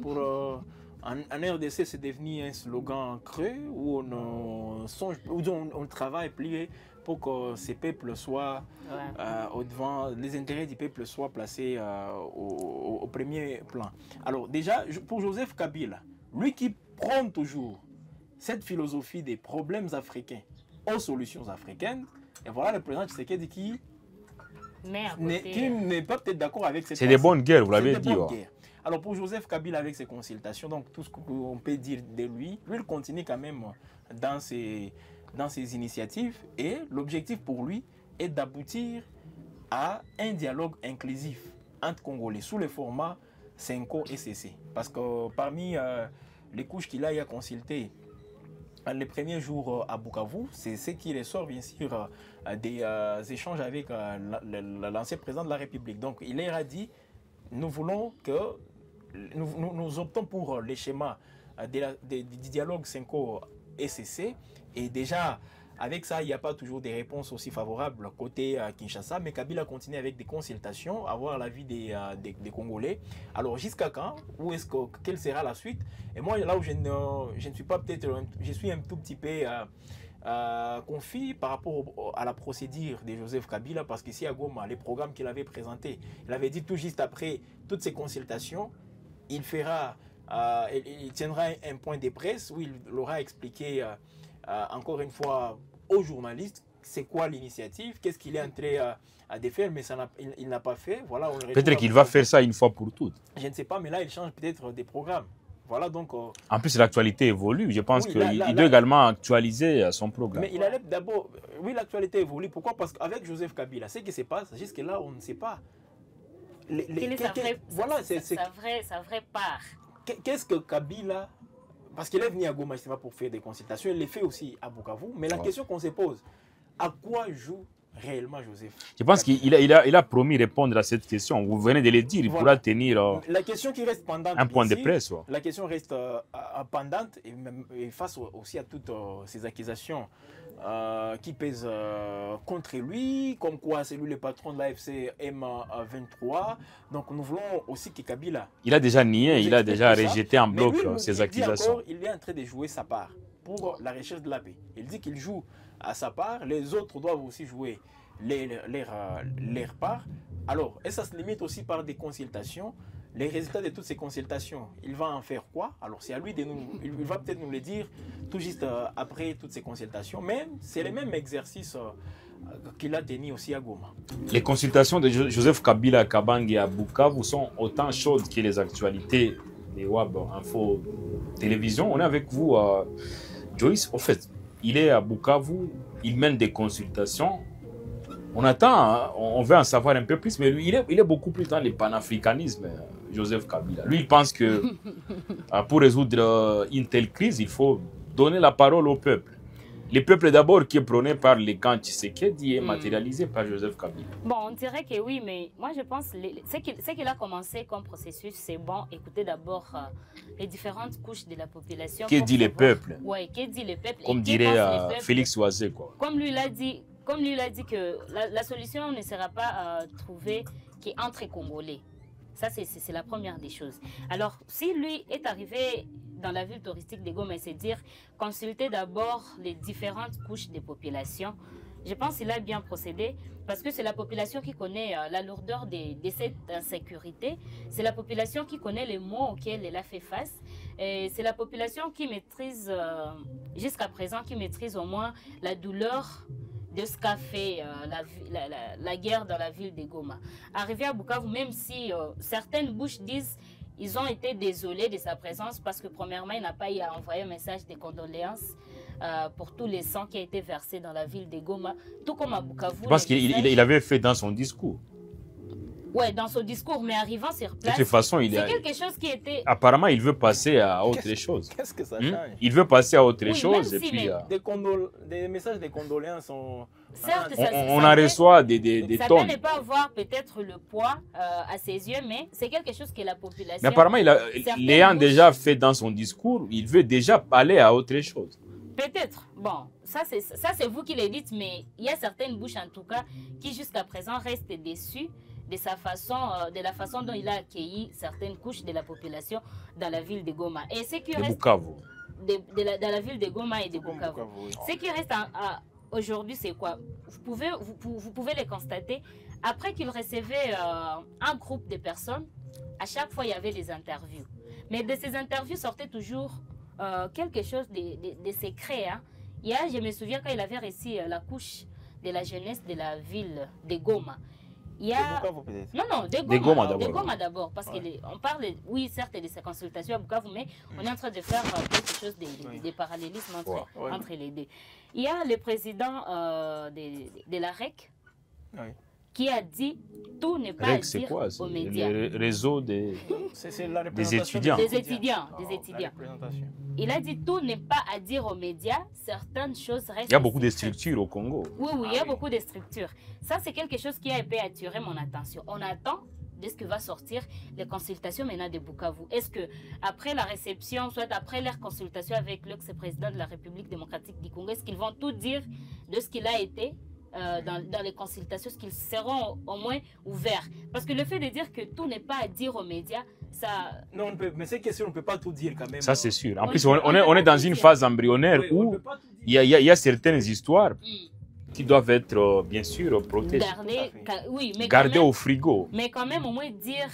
Speaker 3: en RDC, c'est devenu un slogan creux où on travaille plus pour que ces peuples soient au devant, les intérêts du peuple soient placés au premier plan. Alors déjà, pour Joseph Kabila, lui qui prend toujours cette philosophie des problèmes africains aux solutions africaines, et voilà le président Tshisekedi qui n'est pas peut-être d'accord avec cette...
Speaker 1: C'est des bonnes guerres, vous l'avez dit.
Speaker 3: Alors pour Joseph Kabila, avec ses consultations, donc tout ce qu'on peut dire de lui, il continue quand même dans ses initiatives et l'objectif pour lui est d'aboutir à un dialogue inclusif entre Congolais sous le format Senko et CC. Parce que parmi les couches qu'il a consultées les premiers jours à Bukavu, c'est ce qui ressort bien sûr des échanges avec l'ancien président de la République. Donc il leur a dit, nous voulons que nous optons pour les schémas du dialogue Senko et CC. Et déjà, avec ça, il n'y a pas toujours des réponses aussi favorables côté Kinshasa, mais Kabila continue avec des consultations, avoir l'avis des Congolais. Alors jusqu'à quand? Quelle sera la suite? Et moi, là où je ne suis pas peut-être, je suis un tout petit peu confus par rapport à la procédure de Joseph Kabila, parce qu'ici à Goma, les programmes qu'il avait présentés, il avait dit tout juste après toutes ces consultations, il tiendra un point de presse où il aura expliqué encore une fois aux journalistes c'est quoi l'initiative, qu'est-ce qu'il est en train de faire, mais il n'a pas fait. Voilà,
Speaker 1: peut-être qu'il va faire ça une fois pour toutes.
Speaker 3: Je ne sais pas, mais là il change peut-être des programmes. Voilà, donc...
Speaker 1: En plus, l'actualité évolue. Je pense
Speaker 3: oui,
Speaker 1: qu'il doit également actualiser son programme.
Speaker 3: Mais il allait d'abord... Oui, l'actualité évolue. Pourquoi? Parce qu'avec Joseph Kabila, ce qui se passe, jusque-là, on ne sait pas.
Speaker 2: Voilà, c'est sa vraie part.
Speaker 3: Qu'est-ce que Kabila... Parce qu'il est venu à Goma, c'est pas pour faire des consultations, il les fait aussi à Bukavu. Mais la question qu'on se pose, à quoi joue réellement Joseph?
Speaker 1: Je pense qu'il a promis répondre à cette question. Vous venez de le dire, il pourra tenir
Speaker 3: la question qui reste pendante
Speaker 1: un point
Speaker 3: ici,
Speaker 1: de presse.
Speaker 3: La question reste pendante et face aussi à toutes ces accusations qui pèsent contre lui, comme quoi c'est lui le patron de l'AFC M23. Donc nous voulons aussi que Kabila...
Speaker 1: Il a déjà nié, il a déjà rejeté en bloc ces accusations.
Speaker 3: Il est en train de jouer sa part pour la recherche de la paix. Il dit qu'il joue à sa part, les autres doivent aussi jouer leur part. Alors, et ça se limite aussi par des consultations. Les résultats de toutes ces consultations, il va en faire quoi? Alors, c'est à lui de nous... Il va peut-être nous le dire tout juste après toutes ces consultations. Mais c'est le même exercice qu'il a tenu aussi à Goma.
Speaker 1: Les consultations de Joseph Kabila à Kabange et à Bukavu sont autant chaudes que les actualités des WAB Info Télévision. On est avec vous, Joyce. En fait, il est à Bukavu, il mène des consultations. On attend, hein, on veut en savoir un peu plus, mais lui, il est beaucoup plus dans le panafricanisme, Joseph Kabila. Lui, il pense que pour résoudre une telle crise, il faut donner la parole au peuple. Le peuple d'abord qui est prôné par les camps Tshisekedi est matérialisé par Joseph Kabila.
Speaker 2: Bon, on dirait que oui, mais moi je pense que ce qu'il a commencé comme processus, c'est bon. Écoutez d'abord les différentes couches de la population.
Speaker 1: Que dit le peuple?
Speaker 2: Oui, que dit le peuple?
Speaker 1: Comme dirait Félix Oisé, quoi.
Speaker 2: Comme lui l'a dit, que la solution ne sera pas trouvée qu'entre Congolais. Ça, c'est la première des choses. Alors, si lui est arrivé dans la ville touristique de Goma, c'est dire consulter d'abord les différentes couches des populations. Je pense qu'il a bien procédé parce que c'est la population qui connaît la lourdeur de cette insécurité. C'est la population qui connaît les maux auxquels elle a fait face. C'est la population qui maîtrise, jusqu'à présent, qui maîtrise au moins la douleur de ce qu'a fait la guerre dans la ville de Goma. Arrivé à Bukavu, même si certaines bouches disent ils ont été désolés de sa présence parce que premièrement, il n'a pas eu à envoyer un message de condoléances pour tous les sangs qui ont été versés dans la ville de Goma, tout comme à Bukavu.
Speaker 1: Je pense qu'il avait fait dans son discours.
Speaker 2: Oui, dans son discours, mais arrivant sur place,
Speaker 1: de toute façon,
Speaker 2: c'est quelque chose qui était...
Speaker 1: Apparemment, il veut passer à autre chose.
Speaker 3: Qu'est-ce que ça change?
Speaker 1: Il veut passer à autre chose. Et puis,
Speaker 3: des messages de condoléances sont...
Speaker 2: Certes,
Speaker 1: on en reçoit des tonnes.
Speaker 2: Ça peut ne pas avoir peut-être le poids à ses yeux, mais c'est quelque chose que la population...
Speaker 1: Mais apparemment, l'ayant déjà fait dans son discours, il veut déjà aller à autre chose.
Speaker 2: Peut-être. Bon, ça c'est vous qui le dites, mais il y a certaines bouches en tout cas qui jusqu'à présent restent déçues de la façon dont il a accueilli certaines couches de la population dans la ville de Goma. Et ce qui reste dans la ville de Goma et de Bukavu. Oui. Ce qui reste aujourd'hui, c'est quoi? Vous pouvez le constater. Après qu'il recevait un groupe de personnes, à chaque fois il y avait des interviews. Mais de ces interviews sortait toujours quelque chose de secret. Hein. Je me souviens quand il avait reçu la couche de la jeunesse de la ville de Goma. Il y a... Non, de Goma d'abord. Parce qu'on parle, oui, certes, de ces consultations à Bukavu, mais on est en train de faire quelque chose de parallélisme entre les deux. Il y a le président de la REC qui a dit tout n'est pas à dire aux médias.
Speaker 1: Le réseau des étudiants.
Speaker 2: Des étudiants. Il a dit tout n'est pas à dire aux médias. Certaines choses restent...
Speaker 1: Il y a beaucoup de structures au Congo.
Speaker 2: Oui, il y a beaucoup de structures. Ça, c'est quelque chose qui a un peu attiré mon attention. On attend de ce que va sortir les consultations maintenant de Bukavu. Est-ce que après la réception, soit après leur consultation avec l'ex-président de la République démocratique du Congo, est-ce qu'ils vont tout dire de ce qu'il a été dans les consultations, est-ce qu'ils seront au moins ouverts? Parce que le fait de dire que tout n'est pas à dire aux médias, ça...
Speaker 3: Non, mais c'est question, on ne peut pas tout dire quand même.
Speaker 1: Ça, c'est sûr. En plus, on est dans une phase embryonnaire où il y a certaines histoires qui doivent être, bien sûr, protégées. Gardées au frigo.
Speaker 2: Mais quand même, au moins dire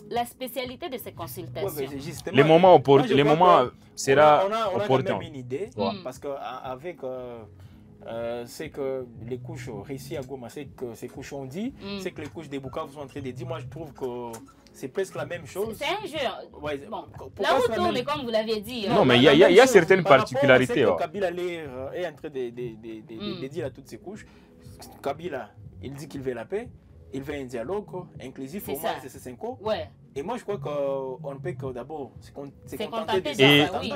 Speaker 2: la spécialité de ces consultations.
Speaker 1: Les moments sera opportun.
Speaker 3: On a même une idée, parce qu'avec... c'est que les couches réussies à Goma, c'est que ces couches ont dit, c'est que les couches des Bukavu sont en train de dire. Moi, je trouve que c'est presque la même chose.
Speaker 2: C'est un jeu.
Speaker 3: Ouais,
Speaker 2: Bon,
Speaker 3: pourquoi
Speaker 2: la roue
Speaker 3: c'est
Speaker 2: tourne,
Speaker 3: même-
Speaker 2: comme vous l'avez dit.
Speaker 1: Non, mais il y
Speaker 3: la même
Speaker 1: a
Speaker 3: chose,
Speaker 1: certaines
Speaker 3: par rapport à ce
Speaker 1: particularités.
Speaker 3: que
Speaker 1: Ouais.
Speaker 3: Kabila est en train de dire à toutes ses couches. Kabila, il dit qu'il veut la paix, il veut un dialogue inclusif,
Speaker 2: C'est
Speaker 3: au moins
Speaker 2: ça.
Speaker 3: c'est Cinco.
Speaker 2: Ouais.
Speaker 3: Et moi, je crois qu'on ne peut que d'abord se
Speaker 2: C'est
Speaker 3: contenter
Speaker 2: contenter
Speaker 3: de
Speaker 2: de
Speaker 3: ça.
Speaker 1: Et
Speaker 2: Ah oui,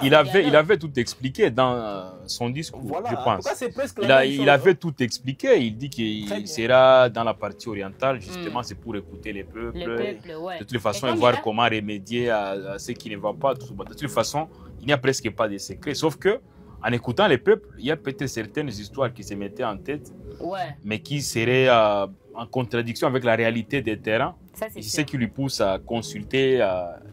Speaker 1: il avait tout expliqué dans son discours,
Speaker 3: Voilà,
Speaker 1: je
Speaker 3: en tout cas,
Speaker 1: pense.
Speaker 3: c'est presque la même chose.
Speaker 1: Il avait tout expliqué. Il dit
Speaker 3: Très bien.
Speaker 1: qu'il sera dans la partie orientale, justement, c'est pour écouter les peuples.
Speaker 2: Le peuple, ouais.
Speaker 1: De toutes les façons,
Speaker 2: Et
Speaker 1: et
Speaker 2: comme
Speaker 1: voir
Speaker 2: il a-
Speaker 1: comment remédier à ce qui ne va pas. De toutes les façons, il n'y a presque pas de secret. Sauf que, en écoutant les peuples, il y a peut-être certaines histoires qui se mettaient en tête,
Speaker 2: Ouais,
Speaker 1: mais qui seraient en contradiction avec la réalité des terrains.
Speaker 2: ça c'est
Speaker 1: Et c'est ce
Speaker 2: sûr.
Speaker 1: qui lui pousse à consulter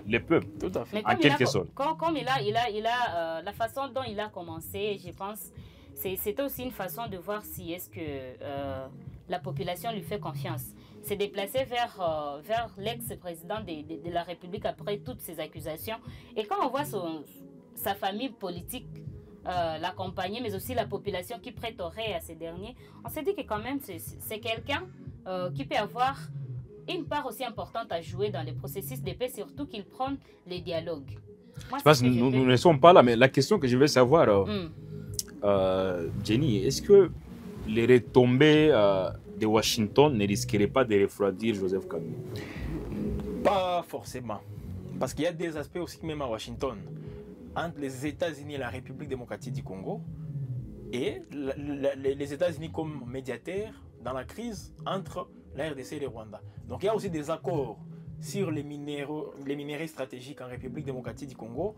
Speaker 1: les peuples.
Speaker 3: Tout à fait.
Speaker 2: Mais
Speaker 1: En
Speaker 2: comme il a-
Speaker 1: quelque sorte.
Speaker 2: Comme la façon dont il a commencé, je pense, c'était aussi une façon de voir si est-ce que la population lui fait confiance. C'est déplacé vers l'ex-président de la République après toutes ces accusations. Et quand on voit sa famille politique l'accompagner, mais aussi la population qui prête oreille à ces derniers, on s'est dit que quand même c'est quelqu'un qui peut avoir une part aussi importante à jouer dans les processus de paix, surtout qu'il prend les dialogues. Moi,
Speaker 1: Parce
Speaker 2: c'est
Speaker 1: que
Speaker 2: ce je
Speaker 1: nous
Speaker 2: peux-
Speaker 1: ne sommes pas là, mais la question que je veux savoir,
Speaker 2: Hmm.
Speaker 1: Jenny, est-ce que les retombées de Washington ne risqueraient pas de refroidir Joseph Kabila?
Speaker 3: Pas forcément. Parce qu'il y a des aspects aussi, même à Washington, entre les États-Unis et la République démocratique du Congo, et les États-Unis comme médiateurs dans la crise entre la RDC et le Rwanda. Donc il y a aussi des accords sur les minerais stratégiques en République démocratique du Congo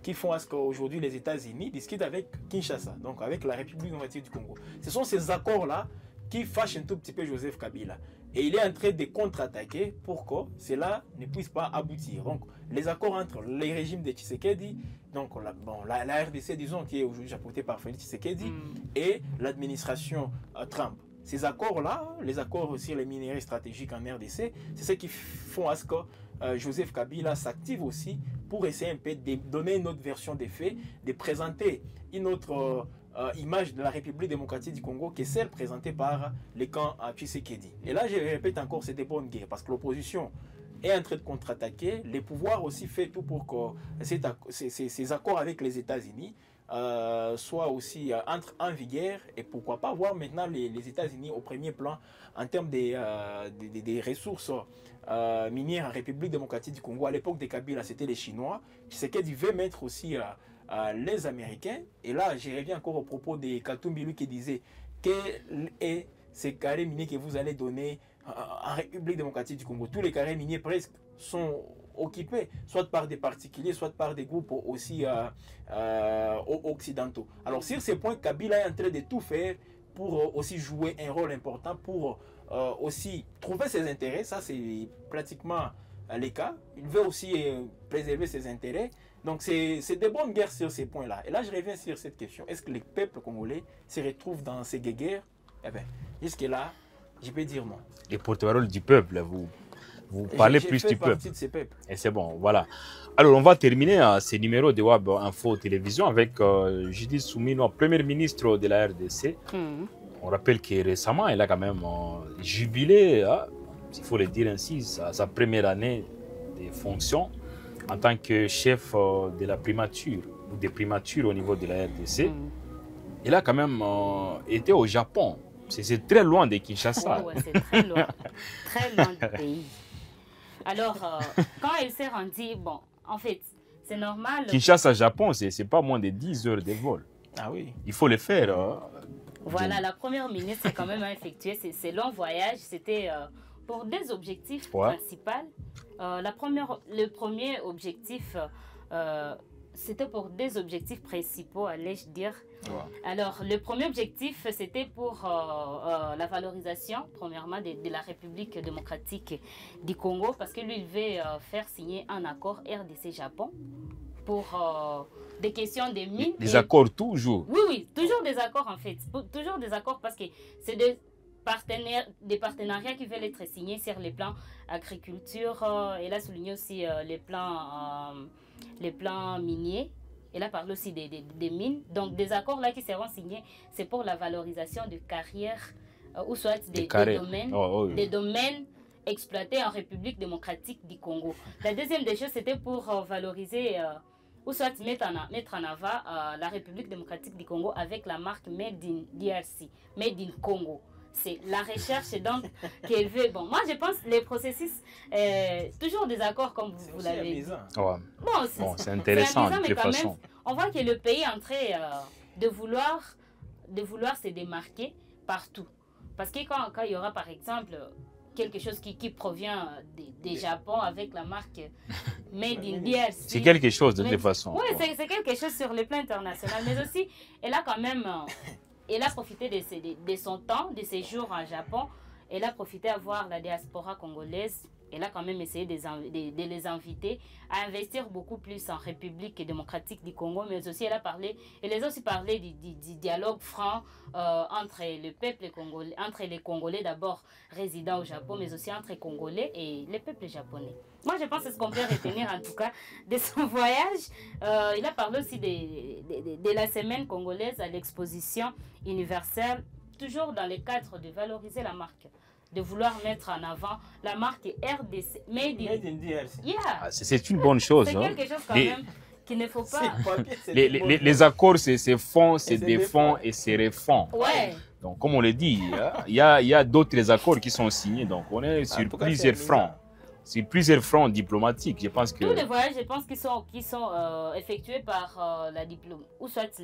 Speaker 3: qui font à ce qu'aujourd'hui les États-Unis discutent avec Kinshasa, donc avec la République démocratique du Congo. Ce sont ces accords-là qui fâchent un tout petit peu Joseph Kabila. Et il est en train de contre-attaquer pour que cela ne puisse pas aboutir. Donc, les accords entre les régimes de Tshisekedi, donc la RDC, disons, qui est aujourd'hui chapeautée par Félix Tshisekedi, et l'administration Trump. Ces accords-là, les accords sur les minerais stratégiques en RDC, c'est ce qui font à ce que Joseph Kabila s'active aussi pour essayer un peu de donner une autre version des faits, de présenter une autre image de la République démocratique du Congo que celle présentée par les camps à Tshisekedi. Et là, je répète encore, c'est des bonnes guerres parce que l'opposition est en train de contre-attaquer. Les pouvoirs aussi fait tout pour que ces accords avec les États-Unis soient aussi entrent en vigueur et pourquoi pas voir maintenant les États-Unis au premier plan en termes des ressources minières en République démocratique du Congo. À l'époque de Kabila, c'était les Chinois. Tshisekedi veut mettre aussi les Américains. Et là, je reviens encore au propos de Katumbi qui disait quel est ces carrés miniers que vous allez donner en République démocratique du Congo. Tous les carrés miniers presque sont occupés, soit par des particuliers, soit par des groupes aussi occidentaux. Alors sur ces points, Kabila est en train de tout faire pour aussi jouer un rôle important, pour aussi trouver ses intérêts. Ça, c'est pratiquement le cas. Il veut aussi préserver ses intérêts. Donc c'est des bonnes guerres sur ces points-là. Et là, je reviens sur cette question. Est-ce que les peuples congolais se retrouvent dans ces guerres? Eh bien, jusque-là, je peux dire non.
Speaker 1: Les porte-parole du peuple, vous parlez plus du peuple.
Speaker 3: De ces peuples.
Speaker 1: Et c'est bon, voilà. Alors, on va terminer ce numéro de Wab Info Télévision avec Judith Soumino, Premier ministre de la RDC. On rappelle que récemment, elle a quand même jubilé, il faut le dire ainsi, sa première année de fonction en tant que chef de la primature, ou des primatures au niveau de la RDC. Elle a quand même été au Japon. C'est très loin de Kinshasa.
Speaker 2: Ouais, c'est très loin du pays. Alors, quand elle s'est rendue, bon, en fait, c'est normal.
Speaker 1: Kinshasa, Japon, c'est pas moins de 10 heures de vol.
Speaker 3: Ah oui.
Speaker 1: Il faut le faire.
Speaker 2: Voilà, la première ministre a quand même effectué ces longs voyages. C'était pour des objectifs principaux. Le premier objectif, c'était pour des objectifs principaux, allais-je dire. Ouais. Alors, le premier objectif, c'était pour la valorisation, premièrement, de la République démocratique du Congo, parce que lui, il veut faire signer un accord RDC-Japon pour des questions de mines.
Speaker 1: Des accords toujours?
Speaker 2: Oui, toujours des accords en fait. Toujours des accords parce que c'est des partenariats qui veulent être signés sur les plans agriculture. Elle a souligné aussi les plans miniers. Elle a parlé aussi des mines. Donc, des accords là qui seront signés, c'est pour la valorisation de carrières ou soit des domaines, des domaines exploiter en République démocratique du Congo. La deuxième des choses, c'était pour valoriser ou soit mettre en avant la République démocratique du Congo avec la marque Made in DRC, Made in Congo. C'est la recherche donc qu'elle veut. Bon, moi je pense les processus, toujours des accords comme vous l'avez dit.
Speaker 1: Ouais.
Speaker 2: Bon,
Speaker 1: c'est intéressant de toute façon.
Speaker 2: On voit que le pays est en train de vouloir se démarquer partout. Parce que quand il y aura par exemple quelque chose qui provient des Japon avec la marque Made in DRC.
Speaker 1: C'est quelque chose de toute façon.
Speaker 2: Oui, c'est quelque chose sur le plan international. Mais aussi, elle a quand même... elle a profité de son temps, de ses jours en Japon. Elle a profité à voir la diaspora congolaise. Elle a quand même essayé de les inviter à investir beaucoup plus en République démocratique du Congo. Mais aussi, elle a aussi parlé du dialogue franc entre le peuple congolais, entre les Congolais d'abord résidant au Japon, mais aussi entre les Congolais et les peuples japonais. Moi, je pense que c'est ce qu'on peut retenir en tout cas de son voyage. Il a parlé aussi de la semaine congolaise à l'exposition universelle, toujours dans le cadre de valoriser la marque, de vouloir mettre en avant la marque RDC, Made in
Speaker 3: DRC.
Speaker 2: Yeah.
Speaker 1: C'est une bonne chose.
Speaker 2: C'est quelque chose quand même qu'il ne faut pas...
Speaker 1: Les accords, c'est fonds, c'est des fonds et c'est refond.
Speaker 2: Ouais.
Speaker 1: Donc, comme on le dit, il y a d'autres accords qui sont signés. Donc, on est sur plusieurs fronts. C'est plusieurs fronts diplomatiques, je pense que...
Speaker 2: Tous les voyages, je pense, qui sont effectués par la diplôme, ou soit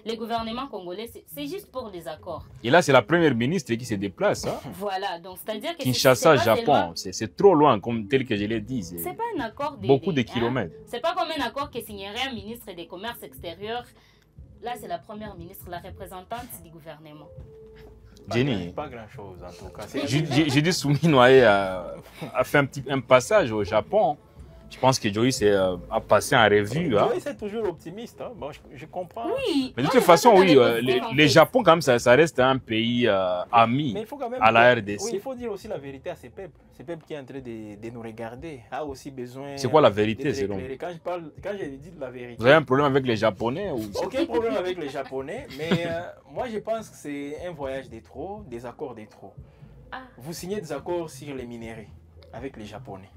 Speaker 2: les gouvernements congolais, c'est juste pour les accords.
Speaker 1: Et là, c'est la première ministre qui se déplace. Hein?
Speaker 2: Voilà, donc c'est-à-dire que...
Speaker 1: Kinshasa, Japon, c'est trop loin, comme tel que je l'ai dit.
Speaker 2: C'est pas un accord...
Speaker 1: Beaucoup de kilomètres.
Speaker 2: C'est pas comme un accord que signerait un ministre des Commerces extérieurs. Là, c'est la première ministre, la représentante du gouvernement.
Speaker 1: Jenny,
Speaker 3: pas grand-chose en tout cas.
Speaker 1: J'ai dit Soumi Noé a fait un passage au Japon. Je pense que Joyce a passé en revue.
Speaker 3: Joyce est toujours optimiste. Hein. Bon, je comprends.
Speaker 2: Oui.
Speaker 1: Mais de toute façon, oui, le Japon, quand même, ça reste un pays ami
Speaker 3: Mais il faut quand même
Speaker 1: à la RDC.
Speaker 3: Oui, il faut dire aussi la vérité à ces peuples. Ces peuples qui sont en train de nous regarder a aussi besoin...
Speaker 1: C'est quoi la vérité, selon vous?
Speaker 3: Quand je dis de la vérité...
Speaker 1: Vous avez un problème avec les Japonais ou...
Speaker 3: Aucun problème avec les Japonais, mais moi je pense que c'est un voyage de trop, des accords de trop. Vous signez des accords sur les minéraux avec les Japonais.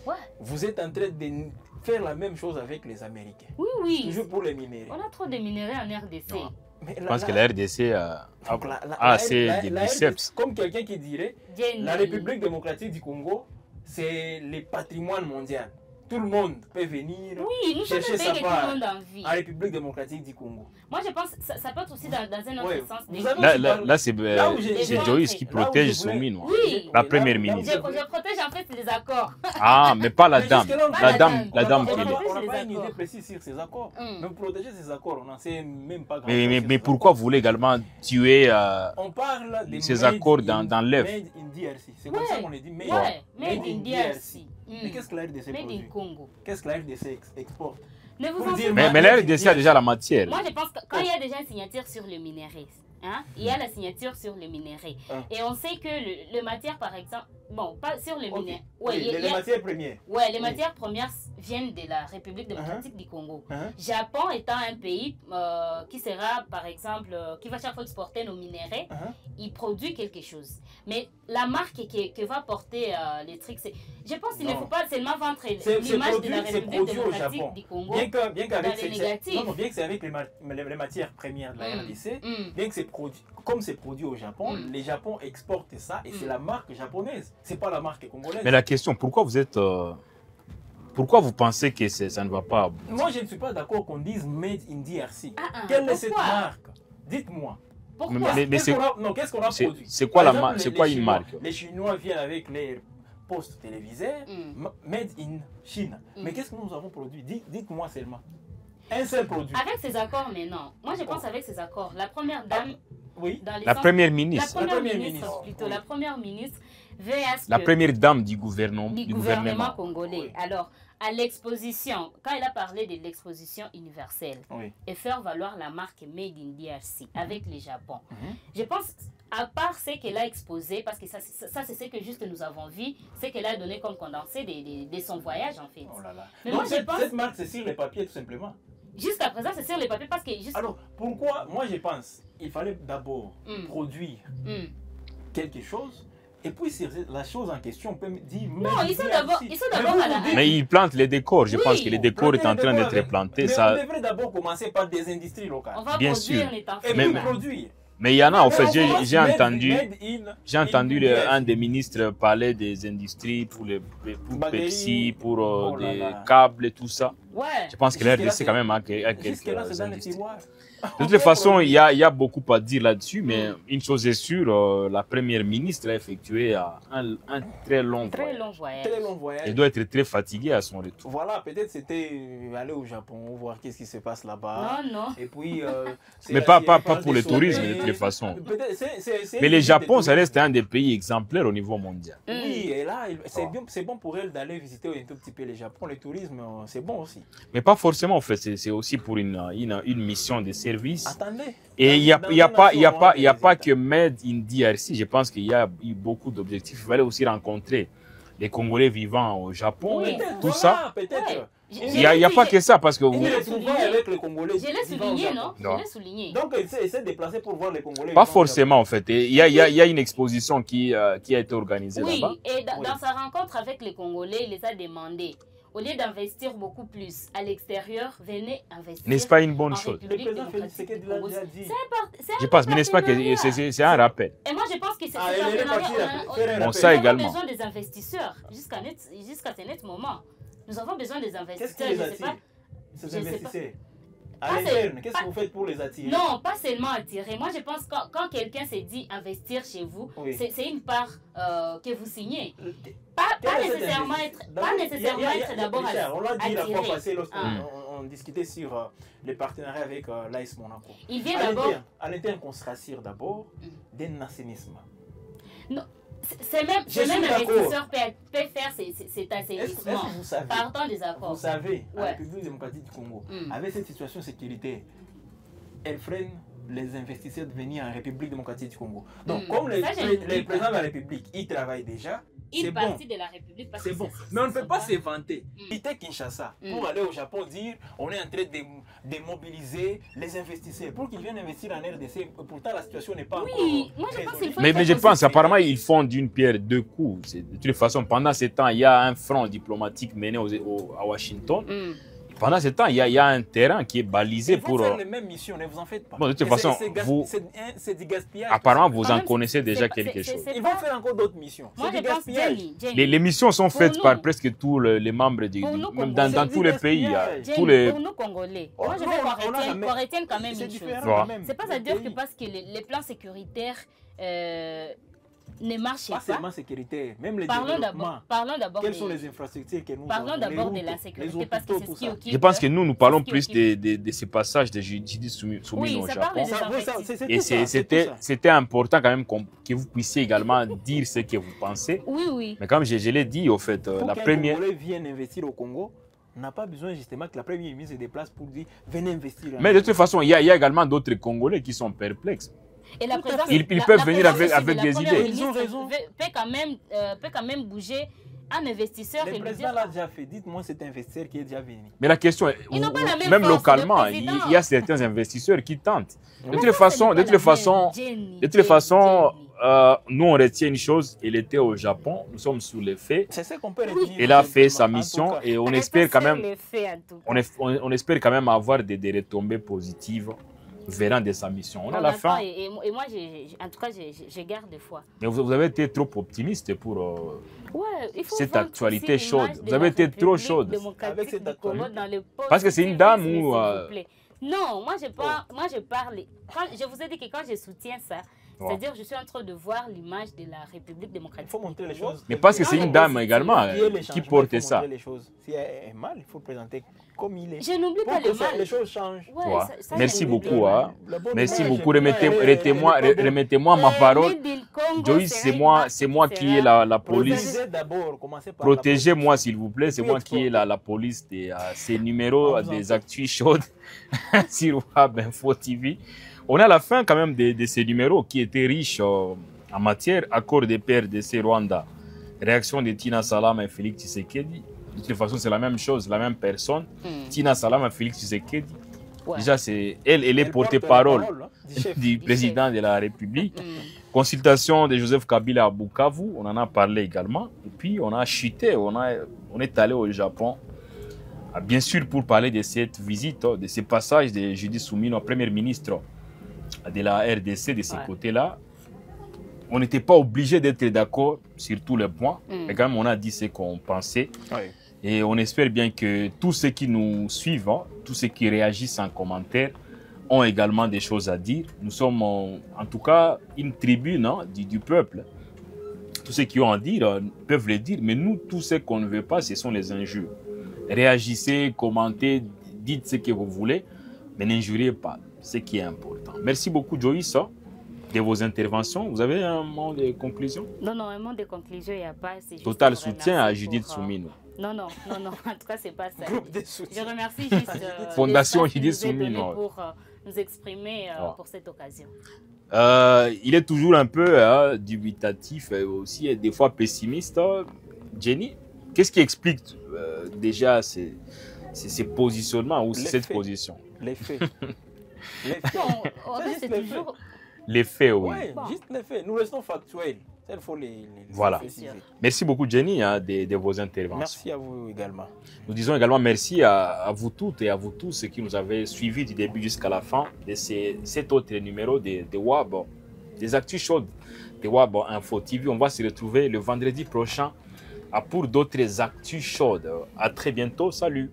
Speaker 2: Ouais.
Speaker 3: Vous êtes en train de faire la même chose avec les Américains.
Speaker 2: Oui, oui.
Speaker 3: Toujours pour les minéraux.
Speaker 2: On a trop de minéraux en RDC.
Speaker 3: Non.
Speaker 1: Je pense que la RDC a assez de biceps.
Speaker 3: Comme quelqu'un qui dirait, la République démocratique du Congo, c'est le patrimoine mondial. Tout le monde peut venir chercher sa part en République démocratique du Congo.
Speaker 2: Moi, je pense que ça peut être aussi dans un autre sens.
Speaker 1: Là c'est Joyce qui protège Soumi, la première ministre.
Speaker 2: Je protège en fait les accords.
Speaker 1: Ah, mais pas la dame. La dame qui est.
Speaker 3: On n'a pas une idée précise sur ces accords. Mais protéger ces accords, on n'en sait même pas grand chose.
Speaker 1: Mais pourquoi vous voulez également tuer
Speaker 3: on parle de
Speaker 1: ces accords dans l'œuf?
Speaker 3: Made in DRC. C'est comme ça qu'on est dit.
Speaker 2: Made in DRC.
Speaker 3: Mais qu'est-ce que la RDC produit?
Speaker 2: Made in Congo.
Speaker 3: Qu'est-ce que la RDC exporte?
Speaker 2: Mais
Speaker 1: la RDC a déjà la matière.
Speaker 2: Moi, je pense que quand il y a déjà une signature sur le minerai, il y a la signature sur le minerai. Et on sait que le matière, par exemple, bon, pas sur le minerai.
Speaker 3: Les matières premières.
Speaker 2: Oui, les matières premières viennent de la République démocratique du Congo. Japon étant un pays qui sera, par exemple, qui va chaque fois exporter nos minéraux, il produit quelque chose. Mais la marque que va porter les trucs, je pense qu'il ne faut pas seulement vendre l'image de la République démocratique du Congo.
Speaker 3: Bien que c'est avec les matières premières de la RDC, bien que c'est produit, comme c'est produit au Japon, les Japon exportent ça et c'est la marque japonaise. C'est pas la marque congolaise.
Speaker 1: Mais la question, pourquoi vous pensez que ça ne va pas?
Speaker 3: Moi, je ne suis pas d'accord qu'on dise Made in DRC. Quelle est cette marque? Dites-moi.
Speaker 2: Pourquoi?
Speaker 3: Qu'est-ce qu'on a produit?
Speaker 1: C'est quoi la marque? C'est quoi une marque?
Speaker 3: Les Chinois viennent avec les postes télévisés, Made in Chine. Mais qu'est-ce que nous avons produit? Dites-moi seulement. Un seul produit.
Speaker 2: Avec ces accords, mais non. Moi, je pense avec ces accords. La première dame...
Speaker 1: La première ministre.
Speaker 2: La première ministre, plutôt. La première ministre veut à ce
Speaker 1: la première dame du gouvernement
Speaker 2: congolais. Alors, à l'exposition, quand elle a parlé de l'exposition universelle, et faire valoir la marque Made in DRC avec le Japon, je pense, à part ce qu'elle a exposé, parce que ça c'est ce que juste nous avons vu, c'est qu'elle a donné comme condensé de son voyage, en fait.
Speaker 3: Oh là là.
Speaker 2: Mais
Speaker 3: donc,
Speaker 2: moi, je pense...
Speaker 3: cette marque, c'est sur les papiers, tout simplement.
Speaker 2: Jusqu'à présent, c'est sur les papiers parce que...
Speaker 3: Alors, pourquoi, moi je pense, il fallait d'abord produire quelque chose Et puis, c'est la chose en question, on peut me dire...
Speaker 2: Non, ils sont d'abord à la...
Speaker 1: Mais ils plantent les décors. Je
Speaker 2: Oui,
Speaker 1: pense que les décors est en train d'être plantés.
Speaker 3: Mais
Speaker 1: Ça...
Speaker 3: on devrait d'abord commencer par des industries locales.
Speaker 2: On va
Speaker 1: Bien
Speaker 2: produire,
Speaker 1: sûr.
Speaker 2: on est en
Speaker 3: Et
Speaker 1: Mais-
Speaker 3: puis produire.
Speaker 1: Mais il y en a, en fait,
Speaker 3: Mais on commence
Speaker 1: j'ai
Speaker 3: made
Speaker 1: entendu
Speaker 3: in
Speaker 1: un des ministres parler des industries pour
Speaker 3: Baguettes,
Speaker 1: Pepsi, pour
Speaker 3: oh là
Speaker 1: des
Speaker 3: là.
Speaker 1: câbles et tout ça.
Speaker 2: Ouais.
Speaker 1: Je pense que l'air
Speaker 3: Jusque-là,
Speaker 1: c'est quand même à quelques
Speaker 3: Jusque-là, c'est dans les
Speaker 1: industries.
Speaker 3: tiroirs.
Speaker 1: De toutes les façons, il y a beaucoup à dire là-dessus, mais une chose est sûre, la première ministre a effectué un très long
Speaker 2: Très
Speaker 1: voyage.
Speaker 2: long voyage.
Speaker 3: Très long voyage.
Speaker 1: Elle doit être très fatiguée à son retour.
Speaker 3: Voilà, peut-être c'était aller au Japon, voir qu'est-ce qui se passe là-bas.
Speaker 2: Non, non.
Speaker 3: Et puis,
Speaker 1: Mais pas pour le tourisme, de toutes les façons. Mais le Japon, ça reste un des pays exemplaires au niveau mondial.
Speaker 3: Oui, et là, c'est bon pour elle d'aller visiter un tout petit peu le Japon. Le tourisme, c'est bon aussi.
Speaker 1: Mais pas forcément, en fait, c'est aussi pour une mission de service.
Speaker 3: Attendez.
Speaker 1: Et il n'y a pas que Made in DRC. Je pense qu'il y a eu beaucoup d'objectifs. Il fallait aussi rencontrer les Congolais vivant au Japon,
Speaker 2: Oui,
Speaker 1: tout
Speaker 3: Voilà,
Speaker 1: ça.
Speaker 3: peut-être.
Speaker 2: Ouais.
Speaker 1: Il n'y a pas que ça, parce que vous...
Speaker 3: Une retrouvaille avec les Congolais.
Speaker 2: Je l'ai
Speaker 3: vivant au
Speaker 2: souligné,
Speaker 3: Japon.
Speaker 2: non?
Speaker 1: Non.
Speaker 2: Je l'ai souligné.
Speaker 3: Donc, elle s'est déplacée pour voir les Congolais.
Speaker 1: Pas
Speaker 3: vivant au
Speaker 1: forcément, en fait. Et il y a une exposition qui a été organisée
Speaker 2: Oui,
Speaker 1: là-bas.
Speaker 2: et
Speaker 3: Oui.
Speaker 2: dans sa rencontre avec les Congolais, il les a demandé, au lieu d'investir beaucoup plus à l'extérieur, venez investir.
Speaker 1: N'est-ce pas une bonne
Speaker 2: en
Speaker 1: chose?
Speaker 3: Le
Speaker 2: République
Speaker 3: président Félix
Speaker 2: démocratique
Speaker 3: Tshisekedi
Speaker 2: du
Speaker 3: l'a
Speaker 2: Congo.
Speaker 3: déjà dit.
Speaker 2: C'est un
Speaker 1: Je pense, mais n'est-ce pas que
Speaker 2: partenariat.
Speaker 1: c'est un rappel?
Speaker 2: Et moi, je pense que c'est
Speaker 3: Ah,
Speaker 2: un
Speaker 3: elle est partie
Speaker 2: partenariat.
Speaker 3: faire un
Speaker 1: Bon,
Speaker 3: rappel.
Speaker 1: ça
Speaker 2: Nous avons
Speaker 1: également.
Speaker 2: besoin des investisseurs jusqu'à ce net moment. Nous avons besoin des
Speaker 3: Qu'est-ce qui
Speaker 2: investisseurs.
Speaker 3: les
Speaker 2: Je ne sais pas.
Speaker 3: attire, ces
Speaker 2: je sais
Speaker 3: investisseurs?
Speaker 2: Pas
Speaker 3: À
Speaker 2: c'est-
Speaker 3: l'interne, qu'est-ce que vous faites pour les attirer?
Speaker 2: Non, pas seulement attirer. Moi, je pense que quand quelqu'un se dit investir chez vous,
Speaker 3: Oui.
Speaker 2: c'est une part que vous signez. Pas
Speaker 3: Quel est cet
Speaker 2: nécessairement
Speaker 3: investisseur?
Speaker 2: être, pas nécessairement être d'abord
Speaker 3: Richard, on l'a dit la fois
Speaker 2: attiré.
Speaker 3: passée lorsqu'on
Speaker 2: Ah.
Speaker 3: on discutait sur les partenariats avec l'AS Monaco.
Speaker 2: Il vient d'abord.
Speaker 3: À l'interne, qu'on se rassure d'abord d'un assainissement.
Speaker 2: C'est même
Speaker 3: Je suis
Speaker 2: investisseur peut faire cet
Speaker 3: Est-ce que
Speaker 2: assainissement.
Speaker 3: vous savez,
Speaker 2: Partant des accords.
Speaker 3: vous savez, la
Speaker 2: Ouais.
Speaker 3: République démocratique du Congo,
Speaker 2: Mm.
Speaker 3: avec cette situation sécuritaire, elle freine les investisseurs de venir en République démocratique du Congo. Donc,
Speaker 2: Mm.
Speaker 3: comme
Speaker 2: Ça, je ne
Speaker 3: les
Speaker 2: dis
Speaker 3: présidents
Speaker 2: pas.
Speaker 3: de la République, ils travaillent déjà, c'est
Speaker 2: Une
Speaker 3: bon.
Speaker 2: partie de la République. parce
Speaker 3: C'est
Speaker 2: que
Speaker 3: bon.
Speaker 2: c'est-
Speaker 3: Mais on ne peut pas
Speaker 2: c'est
Speaker 3: se vanter.
Speaker 2: Mm.
Speaker 3: Quitter Kinshasa
Speaker 2: Mm.
Speaker 3: pour aller au Japon dire on est en train de mobiliser les investisseurs pour qu'ils viennent investir en RDC. Pourtant, la situation n'est pas
Speaker 2: Oui,
Speaker 3: encore
Speaker 2: moi, je pense
Speaker 3: résolue.
Speaker 2: qu'il faut
Speaker 1: Mais je
Speaker 2: aussi-
Speaker 1: pense, apparemment, ils font d'une pierre deux coups. De toute façon, pendant ce temps, il y a un front diplomatique mené à Washington.
Speaker 2: Mm.
Speaker 1: Pendant ce temps, il y a un terrain qui est balisé
Speaker 3: Ils vont
Speaker 1: pour...
Speaker 3: faire les mêmes missions, ne vous en faites pas.
Speaker 1: Bon, de toute
Speaker 3: Et
Speaker 1: façon,
Speaker 3: c'est c'est du gaspillage.
Speaker 1: Apparemment, vous
Speaker 2: Quand
Speaker 1: en
Speaker 2: même,
Speaker 1: connaissez déjà
Speaker 2: c'est pas-
Speaker 1: quelque
Speaker 2: c'est-
Speaker 1: chose.
Speaker 2: c'est
Speaker 3: Ils
Speaker 2: pas-
Speaker 3: vont faire encore d'autres missions.
Speaker 2: Moi,
Speaker 3: C'est
Speaker 2: je
Speaker 3: du
Speaker 2: pense,
Speaker 3: gaspillage.
Speaker 2: Jenny,
Speaker 1: Les missions sont
Speaker 2: Pour
Speaker 1: faites
Speaker 2: nous.
Speaker 1: par presque tous les membres du...
Speaker 2: Pour nous,
Speaker 1: même
Speaker 2: Congolais.
Speaker 1: dans tous les pays. Il y a
Speaker 3: Jenny,
Speaker 1: tous
Speaker 2: Jenny,
Speaker 1: les...
Speaker 2: pour nous Congolais,
Speaker 3: Oh,
Speaker 2: moi je
Speaker 3: non,
Speaker 2: veux
Speaker 3: on a la même-
Speaker 2: qu'on retienne quand même
Speaker 3: C'est
Speaker 2: une chose.
Speaker 3: différent
Speaker 1: Ouais.
Speaker 3: quand même.
Speaker 2: C'est pas à
Speaker 3: Le
Speaker 2: dire que
Speaker 3: pays.
Speaker 2: parce que les plans sécuritaires ne marchaient
Speaker 3: Pas
Speaker 2: pas.
Speaker 3: seulement sécuritaire, même les
Speaker 2: Parlons
Speaker 3: développements.
Speaker 2: d'abord
Speaker 3: Quelles
Speaker 2: des-
Speaker 3: sont les infrastructures que nous
Speaker 2: Parlons
Speaker 3: avons,
Speaker 2: d'abord
Speaker 3: les
Speaker 2: de la
Speaker 3: routes,
Speaker 2: sécurité
Speaker 3: les
Speaker 2: parce que
Speaker 3: hôpitaux,
Speaker 2: c'est
Speaker 3: tout
Speaker 2: ce qui
Speaker 3: ça.
Speaker 2: occupe.
Speaker 1: Je pense que nous parlons
Speaker 2: ce qui
Speaker 1: plus
Speaker 2: occupe.
Speaker 1: de ces passages des djihadistes soumis
Speaker 2: Oui,
Speaker 1: au
Speaker 2: ça parle
Speaker 1: Japon.
Speaker 2: des
Speaker 3: Ça,
Speaker 2: infrastructures.
Speaker 3: c'est
Speaker 1: Et
Speaker 3: tout ça, c'est tout ça.
Speaker 1: c'était important quand même que vous puissiez également dire ce que vous pensez.
Speaker 2: Oui, oui.
Speaker 1: Mais comme je l'ai dit, au fait,
Speaker 3: Pour
Speaker 1: la
Speaker 3: qu'un
Speaker 1: première...
Speaker 3: Congolais vienne investir au Congo, on n'a pas besoin justement que la première ministre se déplace pour dire venez investir.
Speaker 1: Mais de toute façon, il y a également d'autres Congolais qui sont perplexes.
Speaker 2: Et la
Speaker 3: Tout à
Speaker 2: présence,
Speaker 3: fait.
Speaker 1: Ils
Speaker 2: la-
Speaker 1: peuvent
Speaker 2: la
Speaker 1: venir
Speaker 2: présence
Speaker 1: avec
Speaker 2: aussi de
Speaker 1: des
Speaker 2: la première
Speaker 1: idées.
Speaker 2: ministre
Speaker 3: Ils ont raison.
Speaker 2: peut quand même bouger un investisseur
Speaker 3: Le
Speaker 2: et lui
Speaker 3: président
Speaker 2: dire
Speaker 3: l'a déjà fait. Dites-moi cet investisseur qui est déjà venu.
Speaker 1: Mais la question est,
Speaker 2: Ils n'ont pas la même
Speaker 1: même
Speaker 2: force,
Speaker 1: localement,
Speaker 2: le président.
Speaker 1: il y a certains investisseurs qui tentent. De
Speaker 2: Mais
Speaker 1: toutes les
Speaker 2: ça,
Speaker 1: façons,
Speaker 2: c'est
Speaker 1: de
Speaker 2: pas
Speaker 1: toutes les
Speaker 2: la
Speaker 1: façons,
Speaker 2: même. Jenny,
Speaker 1: de toutes les façons,
Speaker 2: Jenny.
Speaker 1: nous on retient une chose, il était au Japon, nous sommes sous les faits.
Speaker 3: C'est ça qu'on peut retenir.
Speaker 1: Il a fait sa
Speaker 3: En tout
Speaker 1: mission
Speaker 3: cas.
Speaker 1: et on
Speaker 2: Restons
Speaker 1: espère quand
Speaker 2: sur
Speaker 1: même,
Speaker 2: les faits, en tout cas.
Speaker 1: on espère quand même avoir des retombées positives venant de sa mission. On a la
Speaker 2: attend
Speaker 1: fin.
Speaker 2: et moi, en tout cas, je garde foi.
Speaker 1: Mais vous avez été trop optimiste pour
Speaker 2: Ouais, il faut
Speaker 1: cette
Speaker 2: vendre
Speaker 1: actualité
Speaker 2: aussi
Speaker 1: chaude.
Speaker 2: l'image de
Speaker 1: Vous avez
Speaker 2: la
Speaker 1: été trop
Speaker 2: République
Speaker 1: chaude.
Speaker 2: démocratique
Speaker 3: Avec cette
Speaker 2: du Congo
Speaker 3: actualité.
Speaker 2: dans le poste
Speaker 1: Parce que c'est une
Speaker 2: service,
Speaker 1: dame
Speaker 2: s'il
Speaker 1: ou,
Speaker 2: vous plaît. Non, moi je parle. Je vous ai dit que quand je soutiens ça,
Speaker 1: Ouais.
Speaker 2: c'est-à-dire je suis en train de voir l'image de la République
Speaker 3: Il
Speaker 2: démocratique.
Speaker 3: faut montrer les
Speaker 2: du Congo.
Speaker 3: choses.
Speaker 1: Mais parce que
Speaker 2: Non,
Speaker 1: c'est
Speaker 2: mais
Speaker 1: une dame
Speaker 2: positif.
Speaker 1: également
Speaker 3: Il y a les
Speaker 1: qui
Speaker 3: changements,
Speaker 1: porte
Speaker 3: il faut
Speaker 1: ça.
Speaker 3: montrer les choses. Si elle est mal, il faut le présenter comme il est.
Speaker 2: Je n'oublie
Speaker 3: Pour
Speaker 2: pas
Speaker 3: que
Speaker 2: le
Speaker 3: ça-
Speaker 2: mal.
Speaker 3: les choses changent.
Speaker 2: Ouais,
Speaker 1: Ouais.
Speaker 2: ça,
Speaker 1: Merci
Speaker 2: je n'oublie
Speaker 1: beaucoup,
Speaker 2: pas.
Speaker 1: hein.
Speaker 3: La bonne
Speaker 1: Merci
Speaker 3: image,
Speaker 1: beaucoup.
Speaker 3: elle est pas bonne.
Speaker 1: Remettez-moi ma parole.
Speaker 2: L'île du Congo
Speaker 1: Joyce,
Speaker 2: sera
Speaker 1: c'est
Speaker 2: une
Speaker 1: moi
Speaker 2: partie
Speaker 1: qui
Speaker 2: sera-
Speaker 1: est la police.
Speaker 3: Protéger d'abord, commencez par
Speaker 1: Protégez-moi, s'il vous plaît. C'est
Speaker 3: Oui,
Speaker 1: moi qui ai
Speaker 3: exporter.
Speaker 1: la police de ces numéros
Speaker 3: On vous en
Speaker 1: des
Speaker 3: prie.
Speaker 1: actus chaudes sur Web Info TV. On a la fin quand même de ces numéros qui étaient riches en matière accord de paix RDC Rwanda. Réaction de Tina Salama et Félix Tshisekedi. De toute façon, c'est la même chose, la même personne. Tina Salama et Félix Tshisekedi.
Speaker 2: Ouais.
Speaker 1: Déjà, elle est
Speaker 3: Elle porte la
Speaker 1: porte-parole
Speaker 3: parole, hein, du chef.
Speaker 1: du président de la République. Consultation de Joseph Kabila à Bukavu, on en a parlé également. Et puis, on a chuté, on est allé au Japon. Bien sûr, pour parler de cette visite, de ce passage de Judith Suminwa, Premier ministre de la RDC, de ce côté-là. On n'était pas obligé d'être d'accord sur tous les points. Mais quand même, on a dit ce qu'on pensait. Et on espère bien que tous ceux qui nous suivent, tous ceux qui réagissent en commentaire, ont également des choses à dire. Nous sommes en tout cas une tribune du peuple. Tous ceux qui ont à dire peuvent le dire, mais nous, tout ce qu'on ne veut pas, ce sont les injures. Réagissez, commentez, dites ce que vous voulez, mais n'injuriez pas, ce qui est important. Merci beaucoup, Joyce, de vos interventions. Vous avez un mot de conclusion?
Speaker 2: Non, un mot de conclusion, il n'y a pas.
Speaker 1: Total soutien à Judith Suminwa.
Speaker 2: Non, en tout cas, ce n'est pas ça.
Speaker 3: Je
Speaker 2: remercie juste
Speaker 1: Fondation Judith Suminwa
Speaker 2: pour nous exprimer pour cette occasion.
Speaker 1: Il est toujours un peu dubitatif et aussi des fois pessimiste. Jenny, qu'est-ce qui explique déjà ces positionnements ou cette position?
Speaker 3: Les faits.
Speaker 2: C'est toujours...
Speaker 1: Les faits, oui.
Speaker 3: Ouais, juste les faits. Nous restons factuels. Il faut les
Speaker 1: voilà.
Speaker 3: préciser.
Speaker 1: Merci beaucoup, Jenny, de vos interventions.
Speaker 3: Merci à vous également.
Speaker 1: Nous disons également merci à vous toutes et à vous tous qui nous avez suivis du début jusqu'à la fin de cet autre numéro de WAB, des actus chaudes de WAB Info TV. On va se retrouver le vendredi prochain pour d'autres actus chaudes. À très bientôt. Salut.